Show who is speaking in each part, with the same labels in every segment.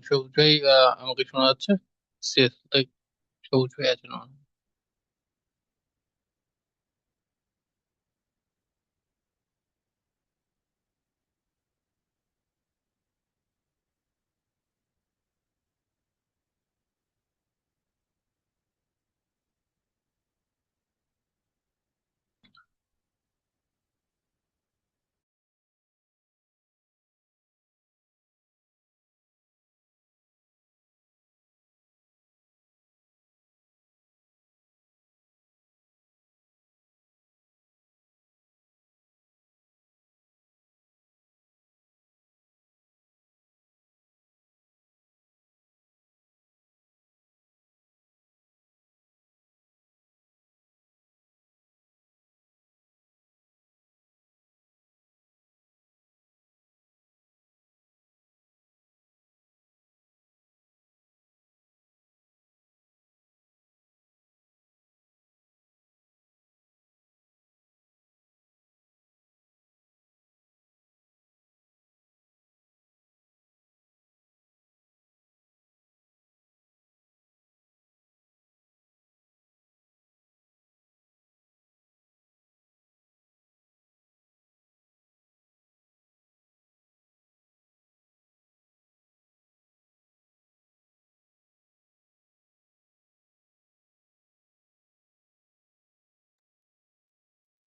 Speaker 1: সবুজ ভাই, আমাকে শোনা যাচ্ছে? সিএসতে সবুজ ভাই আছেন?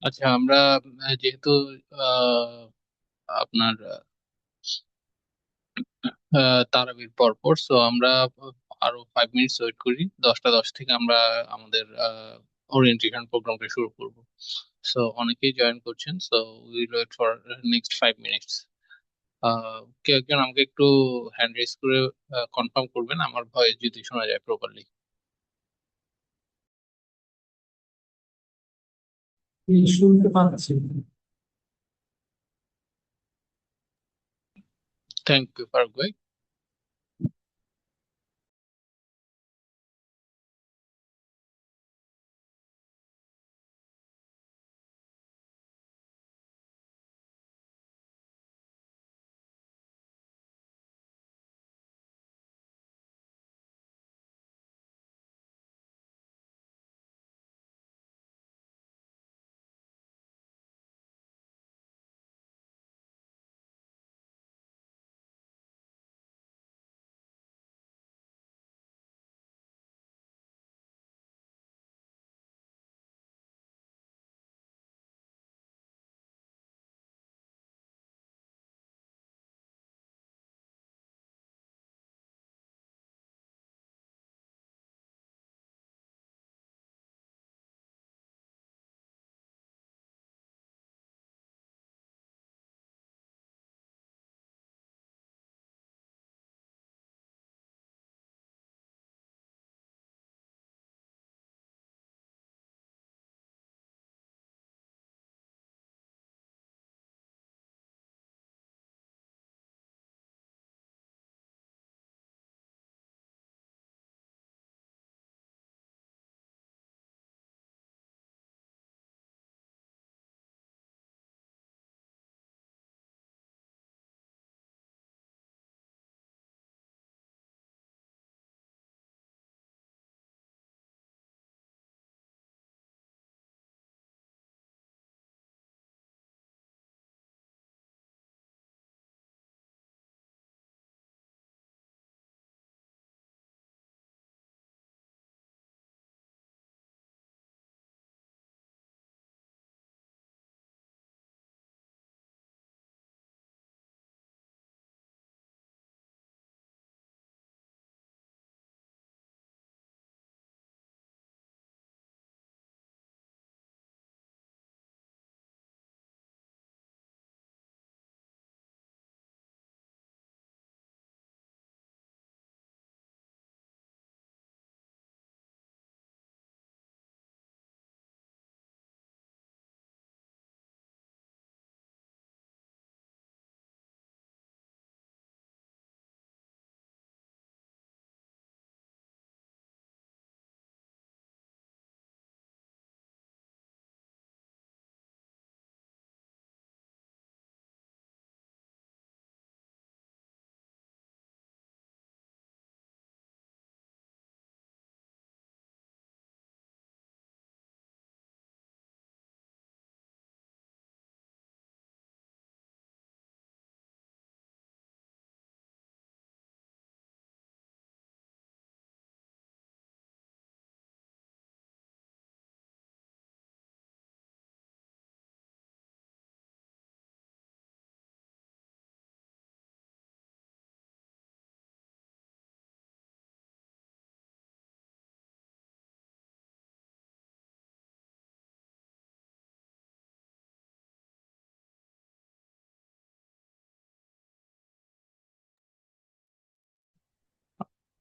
Speaker 1: আচ্ছা, আমরা যেহেতু আহ, আপনার তারাবির পরপর, সো আমরা আরো 5 মিনিটস ওয়েট করি। 10টা 10 থেকে আমরা আমাদের ওরিয়েন্টেশন প্রোগ্রামটা শুরু করব। সো অনেকেই জয়েন করছেন, so will wait for next 5 minutes. কেউ একজন আমাকে একটু হ্যান্ড রেজ করে কনফার্ম করবেন আমার ভয়েস যদি শোনা যায় প্রপারলি।
Speaker 2: শুনতে পাচ্ছি।
Speaker 1: থ্যাংক ইউ ফারুক ভাই।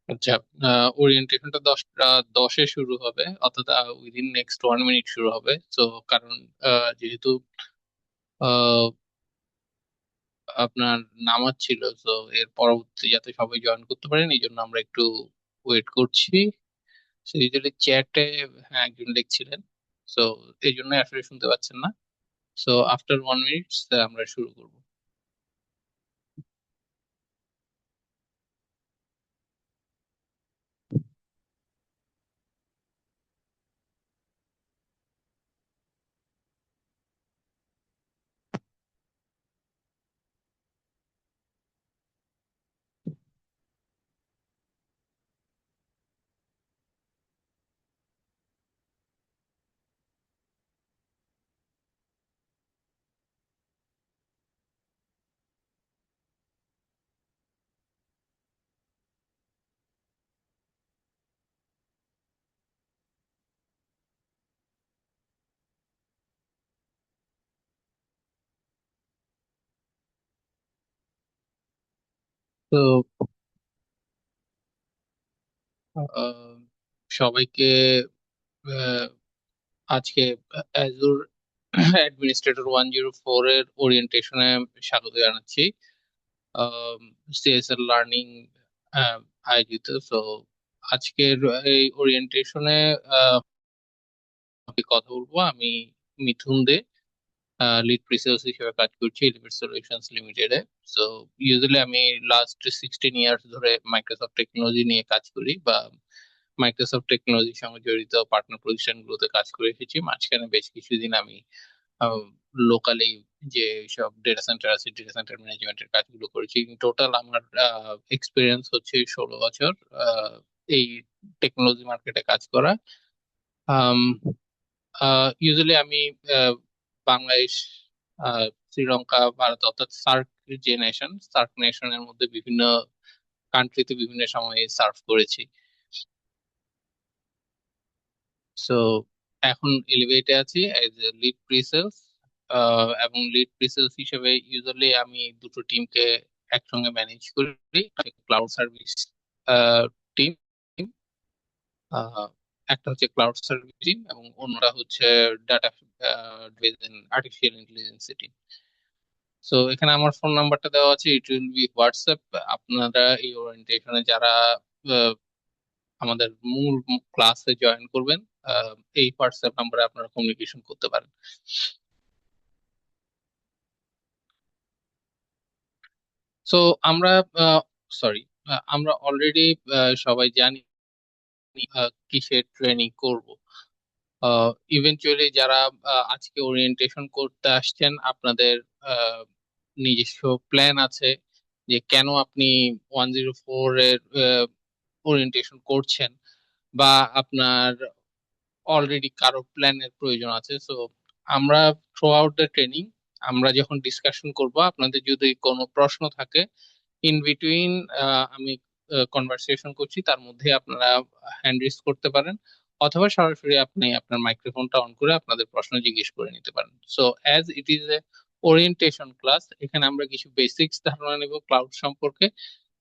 Speaker 1: আচ্ছা, ওরিয়েন্টেশনটা 10 10-এ শুরু হবে, অর্থাৎ উইদিন নেক্সট 1 মিনিট শুরু হবে। তো কারণ যেহেতু আহ, আপনার নামাজ ছিল, তো এর পরবর্তী যাতে সবাই জয়েন করতে পারেন এই জন্য আমরা একটু ওয়েট করছি। তো ইউজুয়ালি চ্যাটে হ্যাঁ একজন লিখছিলেন, তো এই জন্য আসলে শুনতে পাচ্ছেন না। সো আফটার 1 মিনিট আমরা শুরু করব। তো আহ, সবাইকে আহ, আজকে অ্যাজুর অ্যাডমিনিস্ট্রেটর 104 এর ওরিয়েন্টেশনে স্বাগত জানাচ্ছি। সিএসএল লার্নিং আয়োজিত। তো আজকের এই ওরিয়েন্টেশনে কথা বলবো আমি, মিথুন দে, লিড প্রিসেলস হিসেবে কাজ করছি এলিমেন্ট সলিউশনস লিমিটেডে। সো ইউজুয়ালি আমি লাস্ট 16 ইয়ার্স ধরে মাইক্রোসফট টেকনোলজি নিয়ে কাজ করি, বা মাইক্রোসফট টেকনোলজির সঙ্গে জড়িত পার্টনার প্রতিষ্ঠানগুলোতে কাজ করে এসেছি। মাঝখানে বেশ কিছুদিন আমি লোকালি যে সব ডেটা সেন্টার আছে ডেটা সেন্টার ম্যানেজমেন্টের কাজগুলো করেছি। টোটাল আমার এক্সপিরিয়েন্স হচ্ছে 16 বছর এই টেকনোলজি মার্কেটে কাজ করা। ইউজুয়ালি আমি আহ, বাংলাদেশ, শ্রীলঙ্কা, ভারত, অর্থাৎ সার্ক যে নেশন, সার্ক নেশনের মধ্যে বিভিন্ন কান্ট্রিতে বিভিন্ন সময়ে সার্ভ করেছি। সো এখন এলিভেটে আছি এজ এ লিড প্রিসেলস। এবং লিড প্রিসেলস হিসেবে ইউজুয়ালি আমি দুটো টিমকে একসঙ্গে ম্যানেজ করি। ক্লাউড সার্ভিস টিম, একটা হচ্ছে ক্লাউড সার্ভিস টিম এবং অন্যটা হচ্ছে data base artificial intelligence team. So এখানে আমার ফোন নাম্বারটা দেওয়া আছে, ইট উইল বি হোয়াটসঅ্যাপ। আপনারা এই ওরিয়েন্টেশনে যারা আহ, আমাদের মূল ক্লাসে জয়েন করবেন, এই হোয়াটসঅ্যাপ নাম্বারে আপনারা কমিউনিকেশন করতে পারেন। সো আমরা সরি, আমরা অলরেডি সবাই জানি কিসের ট্রেনিং করব। ইভেনচুয়ালি যারা আজকে ওরিয়েন্টেশন করতে আসছেন, আপনাদের আহ, নিজস্ব প্ল্যান আছে যে কেন আপনি 104 এর ওরিয়েন্টেশন করছেন, বা আপনার অলরেডি কারো প্ল্যানের প্রয়োজন আছে। সো আমরা থ্রু আউট দ্য ট্রেনিং, আমরা যখন ডিসকাশন করব, আপনাদের যদি কোনো প্রশ্ন থাকে ইন বিটুইন, আমি কনভারসেশন করছি তার মধ্যে আপনারা হ্যান্ড রেজ করতে পারেন, অথবা সরাসরি আপনি আপনার মাইক্রোফোনটা অন করে আপনাদের প্রশ্ন জিজ্ঞেস করে নিতে পারেন। So as it is a orientation class, এখানে আমরা কিছু বেসিক্স ধারণা নেব ক্লাউড সম্পর্কে,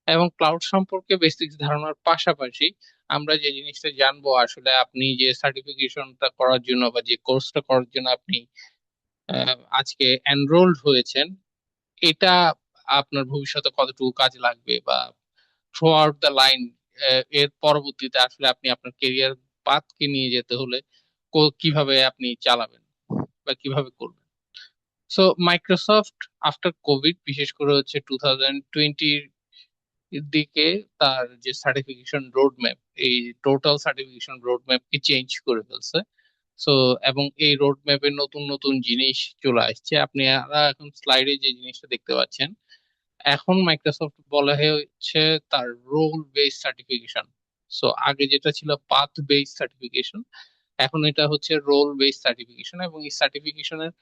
Speaker 1: এবং ক্লাউড সম্পর্কে বেসিক্স ধারণার পাশাপাশি আমরা যে জিনিসটা জানবো, আসলে আপনি যে সার্টিফিকেশনটা করার জন্য বা যে কোর্সটা করার জন্য আপনি আজকে এনরোলড হয়েছেন, এটা আপনার ভবিষ্যতে কতটুকু কাজে লাগবে, বা থ্রু আউট দ্য লাইন এর পরবর্তীতে আসলে আপনি আপনার কেরিয়ার পাথকে নিয়ে যেতে হলে কিভাবে আপনি চালাবেন বা কিভাবে করবেন। সো মাইক্রোসফট আফটার কোভিড, বিশেষ করে হচ্ছে 2020 এর দিকে, তার যে সার্টিফিকেশন রোড ম্যাপ, এই টোটাল সার্টিফিকেশন রোড ম্যাপ কি চেঞ্জ করে ফেলছে। সো এবং এই রোড ম্যাপে নতুন নতুন জিনিস চলে আসছে। আপনি এখন স্লাইডে যে জিনিসটা দেখতে পাচ্ছেন, এখন মাইক্রোসফট বলা হচ্ছে তার রোল বেস সার্টিফিকেশন। সো আগে যেটা ছিল পাথ বেস সার্টিফিকেশন, এখন এটা হচ্ছে রোল বেস সার্টিফিকেশন। এবং এই সার্টিফিকেশনের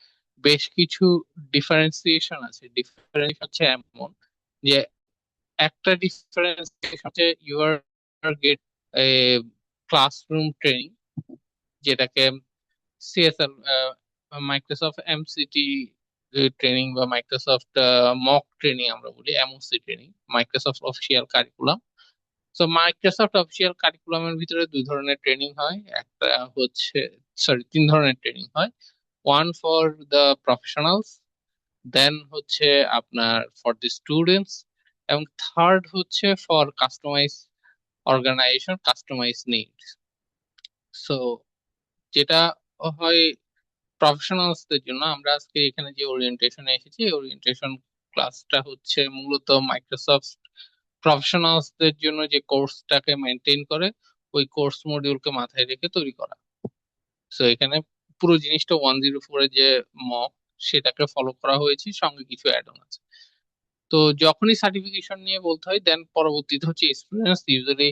Speaker 1: বেশ কিছু ডিফারেন্সিয়েশন আছে। ডিফারেন্স হচ্ছে এমন যে, একটা ডিফারেন্স হচ্ছে you are get a classroom training, যেটাকে সিএসএল, মাইক্রোসফট এমসিটি ট্রেনিং, বা মাইক্রোসফট মক ট্রেনিং আমরা বলি, MOC training, Microsoft official curriculum. তো মাইক্রোসফট অফিসিয়াল কারিকুলামের ভিতরে দুই ধরনের ট্রেনিং হয়, একটা হচ্ছে, সরি, তিন ধরনের ট্রেনিং হয়। One for the professionals, then হচ্ছে আপনার ফর দি স্টুডেন্টস, এবং থার্ড হচ্ছে for customize organization, customize needs. So যেটা হয় প্রফেশনালসদের জন্য, আমরা আজকে এখানে যে ওরিয়েন্টেশনে এসেছি, ওরিয়েন্টেশন ক্লাসটা হচ্ছে মূলত মাইক্রোসফট প্রফেশনালসদের জন্য যে কোর্সটাকে মেনটেন করে ওই কোর্স মডিউলকে মাথায় রেখে তৈরি করা। সো এখানে পুরো জিনিসটা 104 যে মক, সেটাকে ফলো করা হয়েছে, সঙ্গে কিছু অ্যাড অন আছে। তো যখনই সার্টিফিকেশন নিয়ে বলতে হয়, দেন পরবর্তীতে হচ্ছে এক্সপিরিয়েন্স। ইউজুয়ালি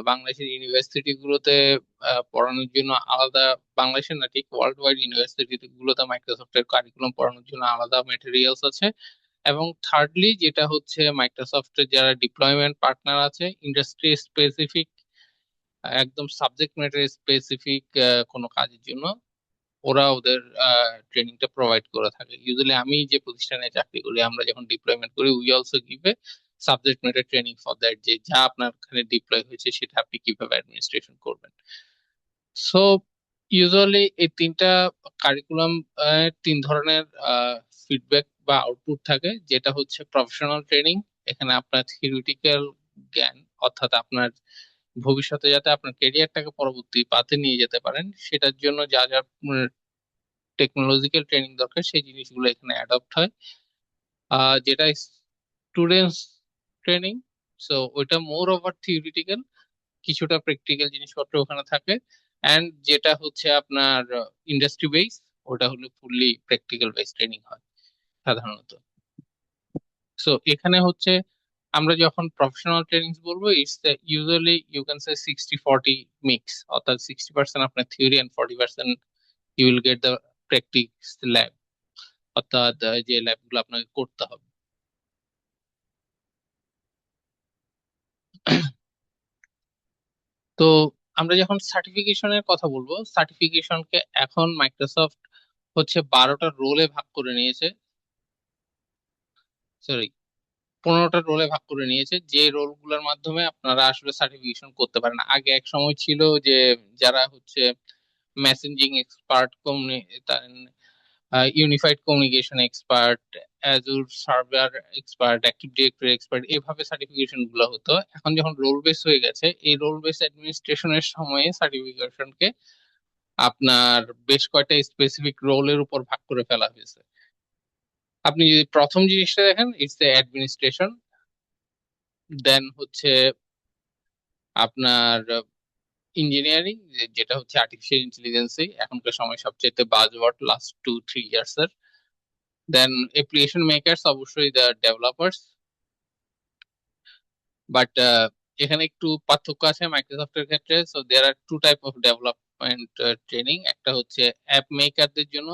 Speaker 1: বাংলাদেশের ইউনিভার্সিটি গুলোতে পড়ানোর জন্য আলাদা, বাংলাদেশের না, ঠিক ওয়ার্ল্ড ওয়াইড ইউনিভার্সিটি গুলোতে মাইক্রোসফটের কারিকুলাম পড়ানোর জন্য আলাদা মেটেরিয়ালস আছে। এবং থার্ডলি যেটা হচ্ছে মাইক্রোসফটের যারা ডিপ্লয়মেন্ট পার্টনার আছে, ইন্ডাস্ট্রি স্পেসিফিক, একদম সাবজেক্ট ম্যাটার স্পেসিফিক কোনো কাজের জন্য ওরা ওদের ট্রেনিংটা প্রোভাইড করে থাকে। ইউজুয়ালি আমি যে প্রতিষ্ঠানে চাকরি করি, আমরা যখন ডিপ্লয়মেন্ট করি, we also give a subject matter training for that, যে যা আপনার ওখানে ডিপ্লয় হয়েছে সেটা আপনি কিভাবে অ্যাডমিনিস্ট্রেশন করবেন। সো ইউজুয়ালি এই তিনটা কারিকুলাম, তিন ধরনের ফিডব্যাক বা আউটপুট থাকে। যেটা হচ্ছে প্রফেশনাল ট্রেনিং, এখানে আপনার থিওরিটিক্যাল জ্ঞান, অর্থাৎ আপনার ভবিষ্যতে যাতে আপনার ক্যারিয়ারটাকে পরবর্তী পাথে নিয়ে যেতে পারেন, সেটার জন্য যা যা টেকনোলজিক্যাল ট্রেনিং দরকার সেই জিনিসগুলো এখানে অ্যাডপ্ট হয়। যেটা স্টুডেন্টস ট্রেনিং, সো ওইটা মোর ওভার থিওরিটিক্যাল, কিছুটা প্র্যাকটিক্যাল জিনিসপত্র ওখানে থাকে। অ্যান্ড যেটা হচ্ছে আপনার ইন্ডাস্ট্রি বেস, ওটা হলো ফুললি প্র্যাকটিক্যাল বেস ট্রেনিং হয় সাধারণত। সো এখানে হচ্ছে আমরা যখন প্রফেশনাল ট্রেনিং বলবো, it's usually you can say 60-40 mix, অর্থাৎ 60% আপনার theory and 40% you will get the practice lab, অর্থাৎ যে ল্যাবগুলো আপনাকে করতে হবে। তো আমরা যখন সার্টিফিকেশনের কথা বলবো, সার্টিফিকেশনকে এখন মাইক্রোসফট হচ্ছে 12টা রোলে ভাগ করে নিয়েছে, সরি, 15টা রোলে ভাগ করে নিয়েছে, যে রোলগুলোর মাধ্যমে আপনারা আসলে সার্টিফিকেশন করতে পারেন। আগে এক সময় ছিল যে যারা হচ্ছে messaging expert, unified communication expert, Azure server expert, active directory expert, এভাবে সার্টিফিকেশন গুলো হতো। এখন যখন রোল বেস হয়ে গেছে, এই রোল বেস অ্যাডমিনিস্ট্রেশনের সময়ে সার্টিফিকেশনকে আপনার বেশ কয়েকটা স্পেসিফিক রোলের উপর ভাগ করে ফেলা হয়েছে। আপনি যদি প্রথম জিনিসটা দেখেন, ইটস দ্য অ্যাডমিনিস্ট্রেশন, দেন হচ্ছে আপনার ইঞ্জিনিয়ারিং, যেটা হচ্ছে আর্টিফিশিয়াল ইন্টেলিজেন্সি, এখনকার সময় সবচেয়ে বাজওয়ার্ড লাস্ট 2-3 ইয়ার্স এর। দেন অ্যাপ্লিকেশন মেকার্স, অবশ্যই দ্য ডেভেলপার্স। বাট এখানে একটু পার্থক্য আছে মাইক্রোসফটের ক্ষেত্রে। So there are two type of development training. একটা হচ্ছে অ্যাপ মেকারদের জন্য,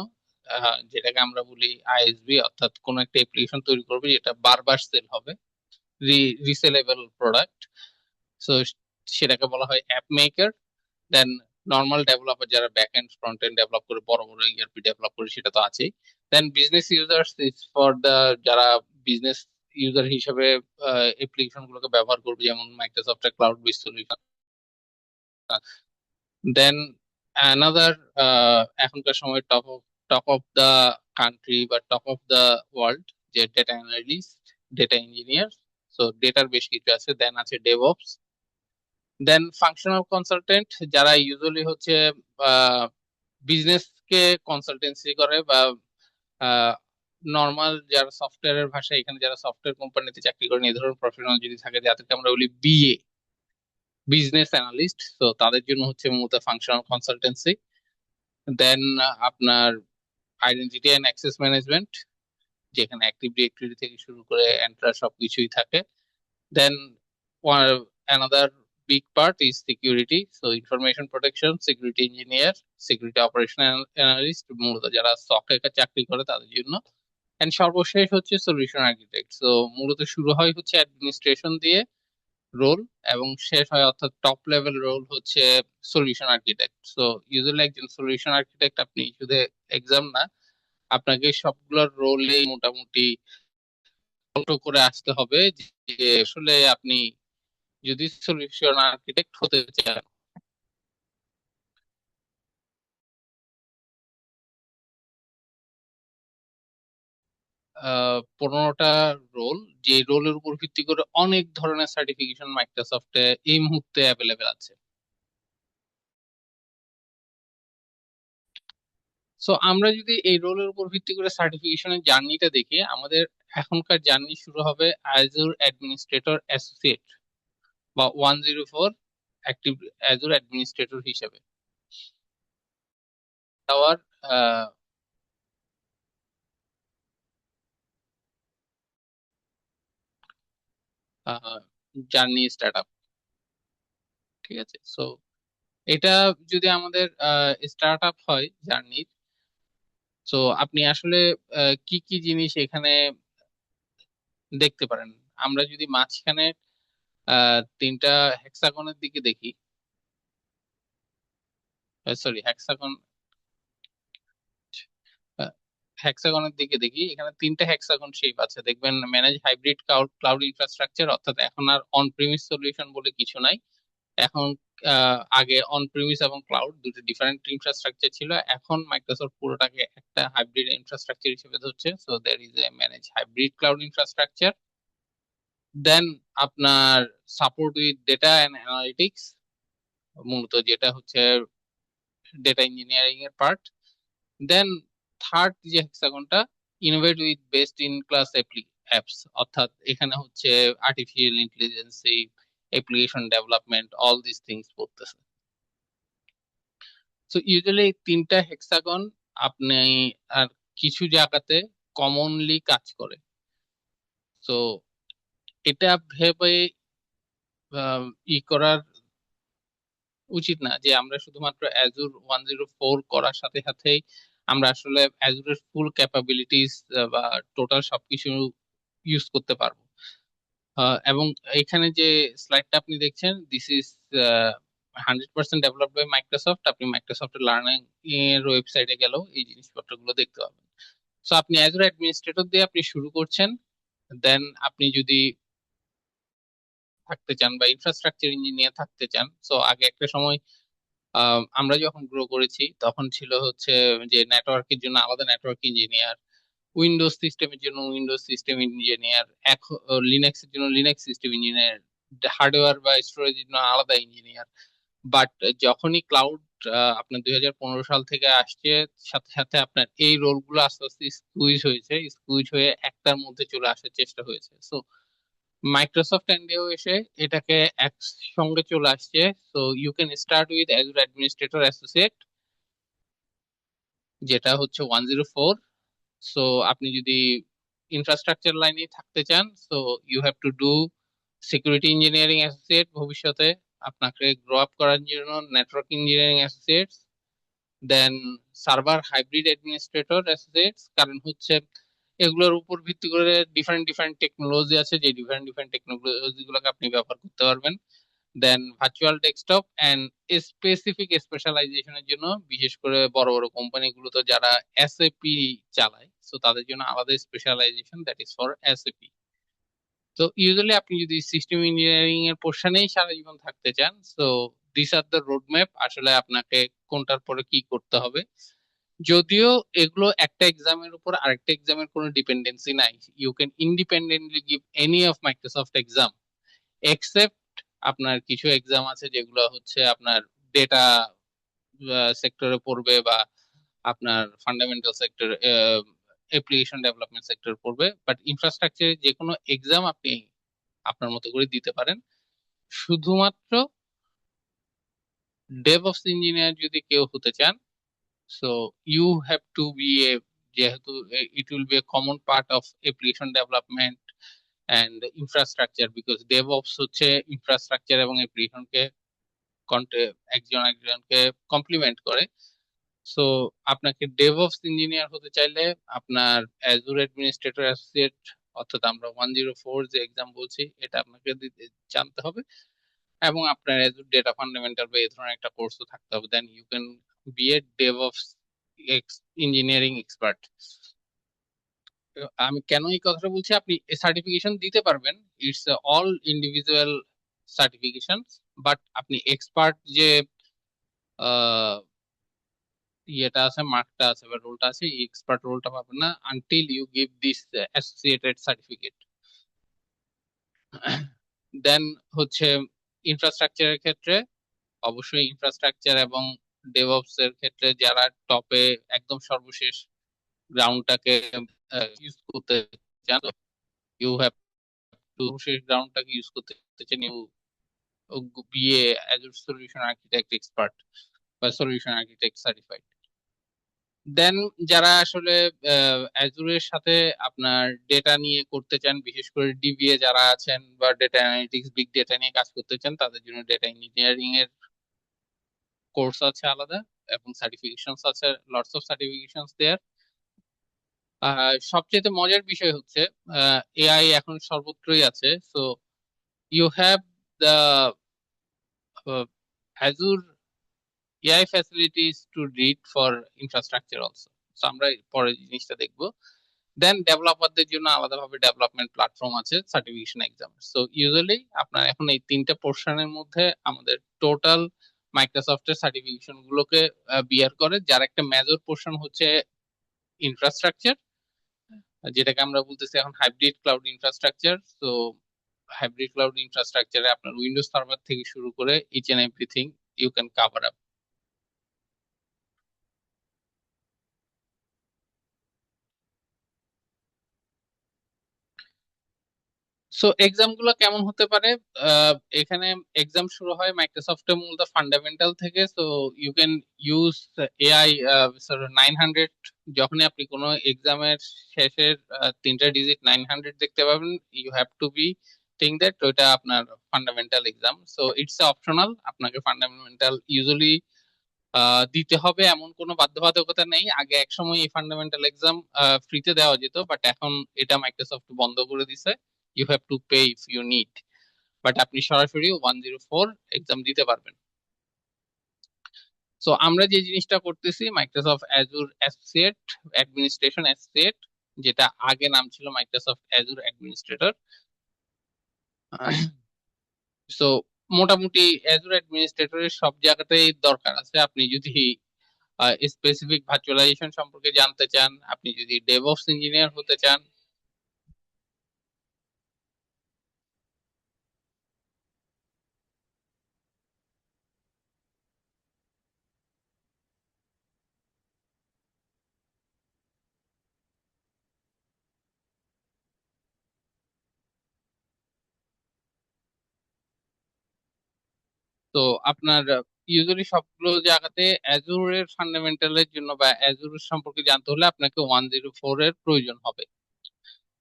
Speaker 1: যেটাকে আমরা বলি আইএসবি, অর্থাৎ কোনো একটা অ্যাপ্লিকেশন তৈরি করবে যেটা বারবার সেল হবে, রিসেলেবল প্রোডাক্ট। সো সেটাকে বলা হয় app maker. Then normal developer, যারা back end front end develop করে, বড় বড় ইআরপি ডেভেলপ করে, সেটা তো আছেই। Then business users is for the, যারা বিজনেস ইউজার হিসেবে অ্যাপ্লিকেশন গুলোকে ব্যবহার করবে, যেমন মাইক্রোসফটের ক্লাউড বেসড সলিউশন। দেন অ্যানাদার, এখনকার সময় টপ অফ দা কান্ট্রি বা টপ অফ দা ওয়ার্ল্ড, যে data analyst, data engineer. So ডেটার বেশ কিছু আছে। দেন আছে ডেভঅপস। দেন ফাংশনাল কনসালটেন্ট, যারা ইউজুয়ালি হচ্ছে বিজনেস কে কনসালটেন্সি করে, বা নর্মাল যারা সফটওয়্যারের ভাষায়, এখানে যারা সফটওয়্যার কোম্পানিতে চাকরি করেন, এই ধরনের প্রফেশনাল যদি থাকে, যাদেরকে আমরা বলি বিএ, বিজনেস অ্যানালিস্ট, তো তাদের জন্য হচ্ছে মূলত ফাংশনাল কনসালটেন্সি। দেন আপনার আইডেন্টিটি অ্যান্ড অ্যাক্সেস ম্যানেজমেন্ট, যেখানে অ্যাক্টিভ ডিরেক্টরি থেকে শুরু করে এন্ট্রা সবকিছুই থাকে। দেন another big part is security, so information protection, security engineer, security operational analyst, মূলত যারা সফটওয়্যার চাকরি করে তাদের জন্য। এন্ড সর্বশেষ হচ্ছে সলিউশন আর্কিটেক্ট। সো মূলত শুরু হয় হচ্ছে অ্যাডমিনিস্ট্রেশন দিয়ে রোল, এবং শেষ হয়, অর্থাৎ টপ লেভেল রোল হচ্ছে সলিউশন আর্কিটেক্ট। সো ইউজুয়ালি একজন সলিউশন আর্কিটেক্ট, আপনি শুধু এক্সাম না, আপনাকে সবগুলোর রোলে মোটামুটি করে আসতে হবে, যে আসলে আপনি যদি সলিউশন আর্কিটেক্ট হতে চান। 15টা রোল, যে রোলের উপর ভিত্তি করে অনেক ধরনের সার্টিফিকেশন মাইক্রোসফটে এই মুহূর্তে অ্যাভেলেবেল আছে। সো আমরা যদি এই রোলের উপর ভিত্তি করে সার্টিফিকেশনের জার্নিটা দেখি, আমাদের এখনকার জার্নি শুরু হবে অ্যাজুর অ্যাডমিনিস্ট্রেটর অ্যাসোসিয়েট বা 104 অ্যাক্টিভ অ্যাজুর অ্যাডমিনিস্ট্রেটর হিসেবে। Hour journey start up. ঠিক আছে, সো এটা যদি আমাদের স্টার্ট আপ হয় জার্নি, তো আপনি আসলে কি কি জিনিস এখানে দেখতে পারেন। আমরা যদি মাঝখানে তিনটা হেক্সাগনের দিকে দেখি, সরি হেক্সাগন, হেক্সাগনের দিকে দেখি, এখানে তিনটা হেক্সাগন শেপ আছে দেখবেন। ম্যানেজ হাইব্রিড ক্লাউড ইনফ্রাস্ট্রাকচার, অর্থাৎ এখন আর অন প্রিমিস সলিউশন বলে কিছু নাই। এখন আগে অন প্রিমিস এবং ক্লাউড দুটো ডিফারেন্ট ইনফ্রাস্ট্রাকচার ছিল, এখন মাইক্রোসফট পুরোটাকে একটা হাইব্রিড ইনফ্রাস্ট্রাকচার হিসেবে ধরছে। So there is a manage hybrid cloud infrastructure. Then আপনার support with data and analytics, মূলত যেটা হচ্ছে ডেটা ইঞ্জিনিয়ারিং এর পার্ট। দেন থার্ড যে হেক্সাগনটা, innovate with best in class apps, অর্থাৎ এখানে হচ্ছে artificial intelligence, application development, all this things পড়তেছে। সো ইউজুয়ালি এই তিনটা হেক্সাগন আপনি আর কিছু জায়গাতে কমনলি কাজ করে। তো এটা ভেবে করার উচিত না যে আমরা শুধুমাত্র অ্যাজুর 104 করার সাথে সাথেই আমরা আসলে অ্যাজুরের ফুল ক্যাপাবিলিটিস বা টোটাল সবকিছু ইউজ করতে পারবো। এবং এখানে যে স্লাইডটা আপনি দেখছেন, this is 100% developed by Microsoft. আপনি মাইক্রোসফটের লার্নিং এর ওয়েবসাইটে গেলেও এই জিনিসপত্রগুলো দেখতে পাবেন। সো আপনি অ্যাজুর অ্যাডমিনিস্ট্রেটর দিয়ে আপনি শুরু করছেন। দেন আপনি যদি থাকতে চান বা ইনফ্রাস্ট্রাকচার ইঞ্জিনিয়ার থাকতে চান, সো আগে একটা সময় আমরা যখন গ্রো করেছি তখন ছিল হচ্ছে যে নেটওয়ার্কের জন্য আলাদা নেটওয়ার্ক ইঞ্জিনিয়ার, উইন্ডোজ সিস্টেমের জন্য উইন্ডোজ সিস্টেম ইঞ্জিনিয়ার, এখন লিনাক্স এর জন্য লিনাক্স সিস্টেম ইঞ্জিনিয়ার, হার্ডওয়্যার বা স্টোরেজের জন্য আলাদা ইঞ্জিনিয়ার। বাট যখনই ক্লাউড আপনার 2015 সাল থেকে আসছে, সাথে সাথে আপনার এই রোলগুলো আস্তে আস্তে স্কুইজ হয়ে একটার মধ্যে চলে আসার চেষ্টা হয়েছে। সো মাইক্রোসফট এন্ডেও এসে এটাকে একসঙ্গে চলে আসছে। So you can start with Azure administrator associate, যেটা হচ্ছে 104। সো আপনি যদি ইনফ্রাস্ট্রাকচার লাইনে থাকতে চান, so you have to do security engineering associate. ভবিষ্যতে আপনাকে গ্রো আপ করার জন্য network engineering associates. Then server hybrid administrator associates, কারণ হচ্ছে এগুলোর উপর ভিত্তি করে ডিফারেন্ট ডিফারেন্ট টেকনোলজি আছে, যে ডিফারেন্ট ডিফারেন্ট টেকনোলজি গুলোকে আপনি ব্যবহার করতে পারবেন। দেন ভার্চুয়াল ডেস্কটপ অ্যান্ড স্পেসিফিক স্পেশালাইজেশনের জন্য, বিশেষ করে বড় বড় কোম্পানিগুলোতে যারা এসএপি চালায়, তো তাদের জন্য আলাদা specialization, that is for SAP. তো ইউজুয়ালি আপনি যদি সিস্টেম ইঞ্জিনিয়ারিং এর পোর্শনেই সারা জীবন থাকতে চান, so this are the road map, আসলে আপনাকে কোনটার পরে কি করতে হবে। যদিও এগুলো একটা এক্সামের উপর আরেকটা এক্সামের কোনো ডিপেন্ডেন্সি নাই, you can independently give any of Microsoft exam, except আপনার কিছু এক্সাম আছে যেগুলো হচ্ছে আপনার ডেটা সেক্টরে পড়বে, বা আপনার fundamental sector, application development sector পড়বে। বাট ইনফ্রাস্ট্রাকচারে যে কোনো এক্সাম আপনি আপনার মতো করে দিতে পারেন। শুধুমাত্র ডেভঅপস ইঞ্জিনিয়ার যদি কেউ হতে চান, so you have to be a, যেহেতু it will be a common part of application development and infrastructure, because DevOps হচ্ছে ইনফ্রাস্ট্রাকচার এবং অ্যাপ্লিকেশনকে একজন একজনকে কমপ্লিমেন্ট করে। সো আপনাকে ডেভঅপস ইঞ্জিনিয়ার হতে চাইলে আপনার অ্যাজুর অ্যাডমিনিস্ট্রেটর অ্যাসোসিয়েট, অর্থাৎ আমরা 104 যে এক্সাম বলছি, এটা আপনাকে জানতে হবে, এবং আপনার অ্যাজুর ডেটা ফান্ডামেন্টাল বা এই ধরনের একটা কোর্সও থাকতে হবে। Then you can be a DevOps engineering expert. আমি কেন এই কথাটা বলছি, আপনি সার্টিফিকেশন দিতে পারবেন, it's all individual certification, but আপনি এক্সপার্ট যে ইয়েটা আছে, মার্কটা আছে বা রোলটা আছে, এই এক্সপার্ট রোলটা পাবেন না until you give this associated certificate. Then হচ্ছে ইনফ্রাস্ট্রাকচারের ক্ষেত্রে অবশ্যই ইনফ্রাস্ট্রাকচার এবং ডেভঅপস এর ক্ষেত্রে যারা টপে একদম সর্বশেষ গ্রাউন্ডটাকে ইউজ করতে চান, ইউ হ্যাভ টু সর্বশেষ গ্রাউন্ডটাকে ইউজ করতে চান, you be a as solution architect expert বা সলিউশন আর্কিটেক্ট সার্টিফাইড। দেন যারা আসলে অ্যাজুরের সাথে আপনার ডেটা নিয়ে করতে চান, বিশেষ করে ডিবিএ যারা আছেন বা ডেটা অ্যানালিটিক্স বিগ ডেটা নিয়ে কাজ করতে চান, তাদের জন্য ডেটা ইঞ্জিনিয়ারিং এর কোর্স আছে আলাদা এবং সার্টিফিকেশনস আছে, লটস অফ সার্টিফিকেশনস দেয়ার। সবচেয়ে মজার বিষয় হচ্ছে এআই এখন সর্বত্রই আছে, so you have the Azure AI facilities to read for infrastructure also. আমরা পরে জিনিসটা দেখবো। দেন ডেভেলপারদের জন্য আলাদাভাবে ডেভেলপমেন্ট প্ল্যাটফর্ম আছে, সার্টিফিকেশন এক্সাম। সো ইউজুয়ালি আপনার এখন এই তিনটা পোর্শনের মধ্যে আমাদের টোটাল মাইক্রোসফটের সার্টিফিকেশন গুলোকে বিয়ার করে, যার একটা মেজর পোর্শন হচ্ছে ইনফ্রাস্ট্রাকচার, যেটাকে আমরা বলতেছি এখন হাইব্রিড ক্লাউড ইনফ্রাস্ট্রাকচার। তো হাইব্রিড ক্লাউড ইনফ্রাস্ট্রাকচারে আপনার উইন্ডোজ সার্ভার থেকে শুরু করে each and everything you can cover up. So exam গুলো কেমন হতে পারে? এখানে এক্সাম শুরু হয় মাইক্রোসফটে মূলত ফান্ডামেন্টাল থেকে। So you can use AI 900। যখনই আপনি কোনো এক্সামের শেষের তিনটা ডিজিট 900 দেখতে পাবেন, you have to be think that ওইটা আপনার fundamental exam. So it's optional, আপনাকে ফান্ডামেন্টাল ইউজুয়ালি দিতে হবে এমন কোনো বাধ্যবাধকতা নেই। আগে এক সময় এই ফান্ডামেন্টাল এক্সাম ফ্রিতে দেওয়া যেত, বাট এখন এটা মাইক্রোসফট বন্ধ করে দিছে। You have to pay if you need, but আপনি সরাসরি 104 এক্সাম দিতে পারবেন। সো আমরা যে জিনিসটা করতেছি, Microsoft Azure associate administration associate, যেটা আগে নাম ছিল মাইক্রোসফট অ্যাজুর অ্যাডমিনিস্ট্রেটর। সো মোটামুটি অ্যাজুর অ্যাডমিনিস্ট্রেটরের সব জায়গাতেই দরকার আছে। আপনি যদি স্পেসিফিক ভার্চুয়ালাইজেশন সম্পর্কে জানতে চান, আপনি যদি ডেভঅপস ইঞ্জিনিয়ার হতে চান, তো আপনার ইউজুয়ালি সবগুলো জায়গাতে অ্যাজুরের ফান্ডামেন্টালের জন্য বা অ্যাজুর সম্পর্কে জানতে হলে আপনাকে 104 এর প্রয়োজন হবে।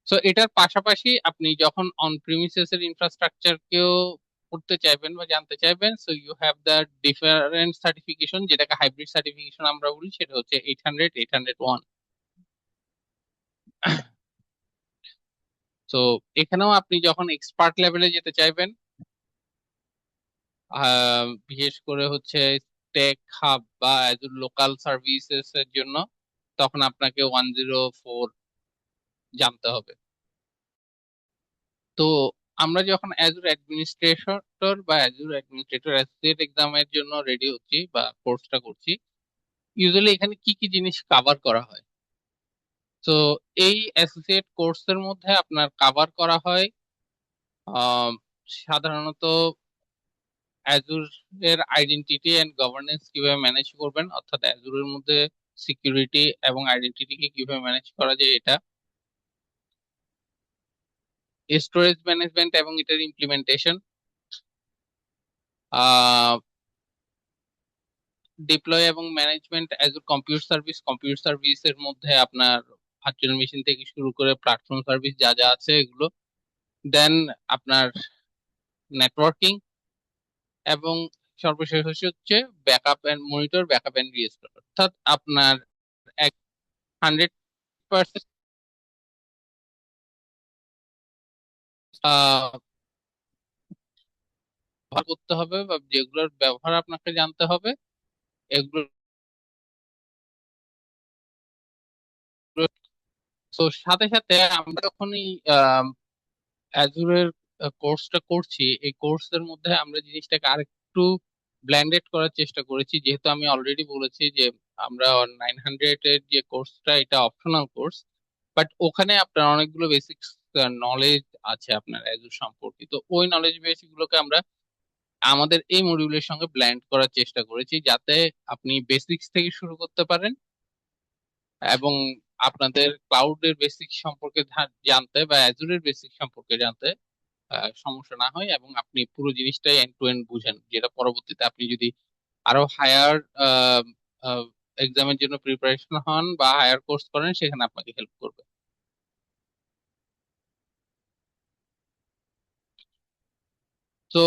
Speaker 1: তো এটার পাশাপাশি আপনি যখন অন প্রিমিসেস এর ইনফ্রাস্ট্রাকচারকেও করতে চাইবেন বা জানতে চাইবেন, so you have the different certification, যেটাকে হাইব্রিড সার্টিফিকেশন আমরা বলি, সেটা হচ্ছে 800, 801। তো এখানেও আপনি যখন এক্সপার্ট লেভেলে যেতে চাইবেন, বিশেষ করে হচ্ছে টেক হাব বা অ্যাজুর লোকাল সার্ভিসেস এর জন্য, তখন আপনাকে 104 জানতে হবে। তো আমরা যখন অ্যাজুর অ্যাডমিনিস্ট্রেটর বা অ্যাজুর অ্যাডমিনিস্ট্রেটর অ্যাসোসিয়েট এক্সামের জন্য রেডি হচ্ছি বা কোর্সটা করছি, ইউজুয়ালি এখানে কি কি জিনিস কাভার করা হয়? তো এই অ্যাসোসিয়েট কোর্সের মধ্যে আপনার কাভার করা হয় আহ, সাধারণত অ্যাজুর এর আইডেন্টিটি এন্ড গভর্নেন্স কিভাবে ম্যানেজ করবেন, অর্থাৎ অ্যাজুরের মধ্যে সিকিউরিটি এবং আইডেন্টিটিকে কিভাবে ম্যানেজ করা যায় এটা, স্টোরেজ ম্যানেজমেন্ট এবং এটার ইমপ্লিমেন্টেশন, ডিপ্লয় এবং ম্যানেজমেন্ট অ্যাজুর কম্পিউটার সার্ভিস এর মধ্যে আপনার ভার্চুয়াল মেশিন থেকে শুরু করে প্ল্যাটফর্ম সার্ভিস যা যা আছে এগুলো। দেন আপনার নেটওয়ার্কিং, এবং সর্বশেষ হচ্ছে backup and monitor, backup and restore, অর্থাৎ আপনার 100% ব্যবহার করতে হবে বা যেগুলোর ব্যবহার আপনাকে জানতে হবে এগুলো। তো সাথে সাথে আমরা যখনই অ্যাজুরের কোর্সটা করছি, এই কোর্সের মধ্যে আমরা জিনিসটাকে আরেকটু ব্ল্যান্ডেড করার চেষ্টা করেছি। যেহেতু আমি অলরেডি বলেছি যে আমরা 900 এর যে কোর্সটা এটা অপশনাল কোর্স, বাট ওখানে আপনার অনেকগুলো বেসিক নলেজ আছে আপনার অ্যাজুর সম্পর্কিত। ওই নলেজ বেস গুলোকে আমরা আমাদের এই মডিউলের সঙ্গে ব্ল্যান্ড করার চেষ্টা করেছি, যাতে আপনি বেসিক্স থেকে শুরু করতে পারেন এবং আপনাদের ক্লাউডের বেসিক সম্পর্কে জানতে বা অ্যাজুরের বেসিক সম্পর্কে জানতে সমস্যা না হয়, এবং আপনি পুরো জিনিসটাই এন্ড টু এন্ড বুঝেন, যেটা পরবর্তীতে আপনি যদি আরো হায়ার এক্সামের জন্য প্রিপারেশন হন বা হায়ার কোর্স করেন সেখানে আপনাকে হেল্প করবে। তো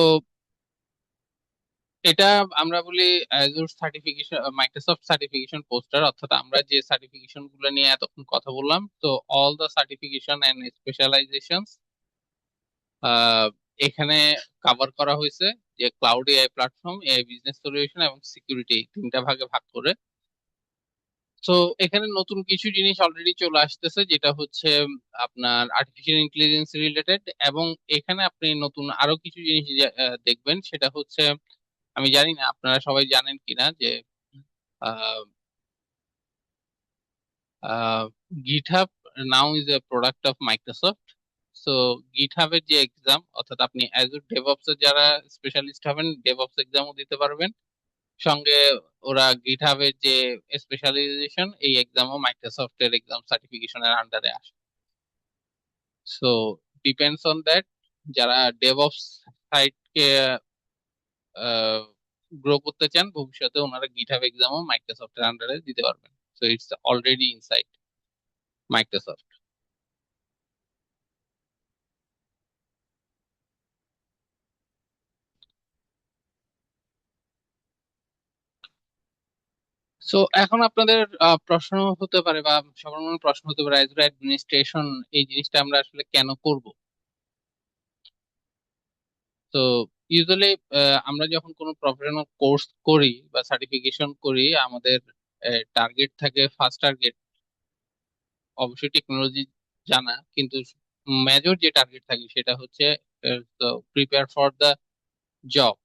Speaker 1: এটা আমরা বলি Azure certification, Microsoft certification poster, অর্থাৎ আমরা যে সার্টিফিকেশন গুলো নিয়ে এতক্ষণ কথা বললাম, তো all the certification and specialization এখানে কভার করা হয়েছে, যে cloud AI platform, AI business solution এবং সিকিউরিটি, তিনটা ভাগে ভাগ করে। তো এখানে নতুন কিছু জিনিস অলরেডি চলে আসতেছে, যেটা হচ্ছে আপনার আর্টিফিশিয়াল ইন্টেলিজেন্স রিলেটেড, এবং এখানে আপনি নতুন আরো কিছু জিনিস দেখবেন। সেটা হচ্ছে, আমি জানি না আপনারা সবাই জানেন কিনা, যে GitHub now is a product of Microsoft. So গিটহাবের যে এক্সাম, অর্থাৎ আপনি অ্যাজুর ডেভঅপস এর যারা স্পেশালিস্ট হবেন ডেভঅপস এক্সামও দিতে পারবেন, সঙ্গে ওরা গিটহাবের যে স্পেশালাইজেশন এই এক্সামও মাইক্রোসফটের এক্সাম সার্টিফিকেশনের আন্ডারে আসে। সো ডিপেন্ডস অন দ্যাট, যারা ডেভঅপস সাইটকে গ্রো করতে চান ভবিষ্যতে, ওনারা গিটহাব এক্সামও মাইক্রোসফটের আন্ডারে দিতে পারবেন। So it's already inside Microsoft. So এখন আপনাদের প্রশ্ন হতে পারে, বা সবার মনে প্রশ্ন হতে পারে, অ্যাজুর অ্যাডমিনিস্ট্রেশন এই জিনিসটা আমরা আসলে কেন করব। তো ইউজুয়ালি আমরা যখন কোনো প্রফেশনাল কোর্স করি বা সার্টিফিকেশন করি, আমাদের টার্গেট থাকে, ফার্স্ট টার্গেট অবশ্যই টেকনোলজি জানা, কিন্তু মেজর যে টার্গেট থাকে সেটা হচ্ছে প্রিপেয়ার ফর দ্য জব।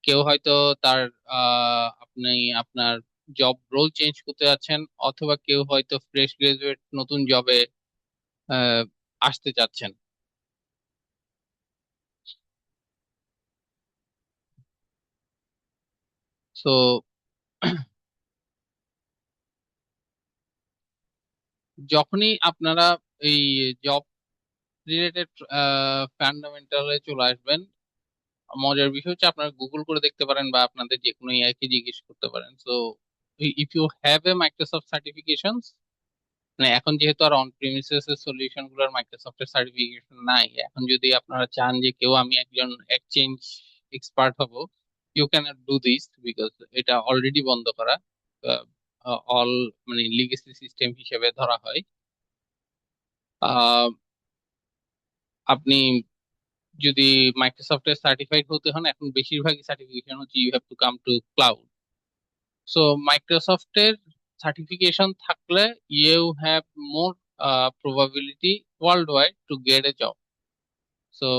Speaker 1: কেউ হয়তো তার আপনি আপনার জব রোল চেঞ্জ করতে যাচ্ছেন, অথবা কেউ হয়তো ফ্রেশ গ্রাজুয়েট নতুন জবে আসতে চাচ্ছেন। সো যখনই আপনারা এই জব রিলেটেড ফান্ডামেন্টালে চলে আসবেন, মজার বিষয় হচ্ছে আপনারা গুগল করে দেখতে পারেন বা আপনাদের যে কোনো এআই কে জিজ্ঞেস করতে পারেন। So if you have a Microsoft certification, মানে এখন যেহেতু আর অন প্রিমিসেস এর সলিউশন গুলোর মাইক্রোসফটের সার্টিফিকেশন নাই, এখন যদি আপনারা চান যে কেউ আমি একজন এক্সচেঞ্জ এক্সপার্ট হব, you can do this, because এটা অলরেডি বন্ধ করা, অল মানে লিগেসি সিস্টেম হিসেবে ধরা হয়। আহ, আপনি যদি মাইক্রোসফটের সার্টিফাইড হতে হন, এখন বেশিরভাগই সার্টিফিকেশন হচ্ছে you have to come to cloud. So মাইক্রোসফটের সার্টিফিকেশন থাকলে you have more probability world wide to get a job. So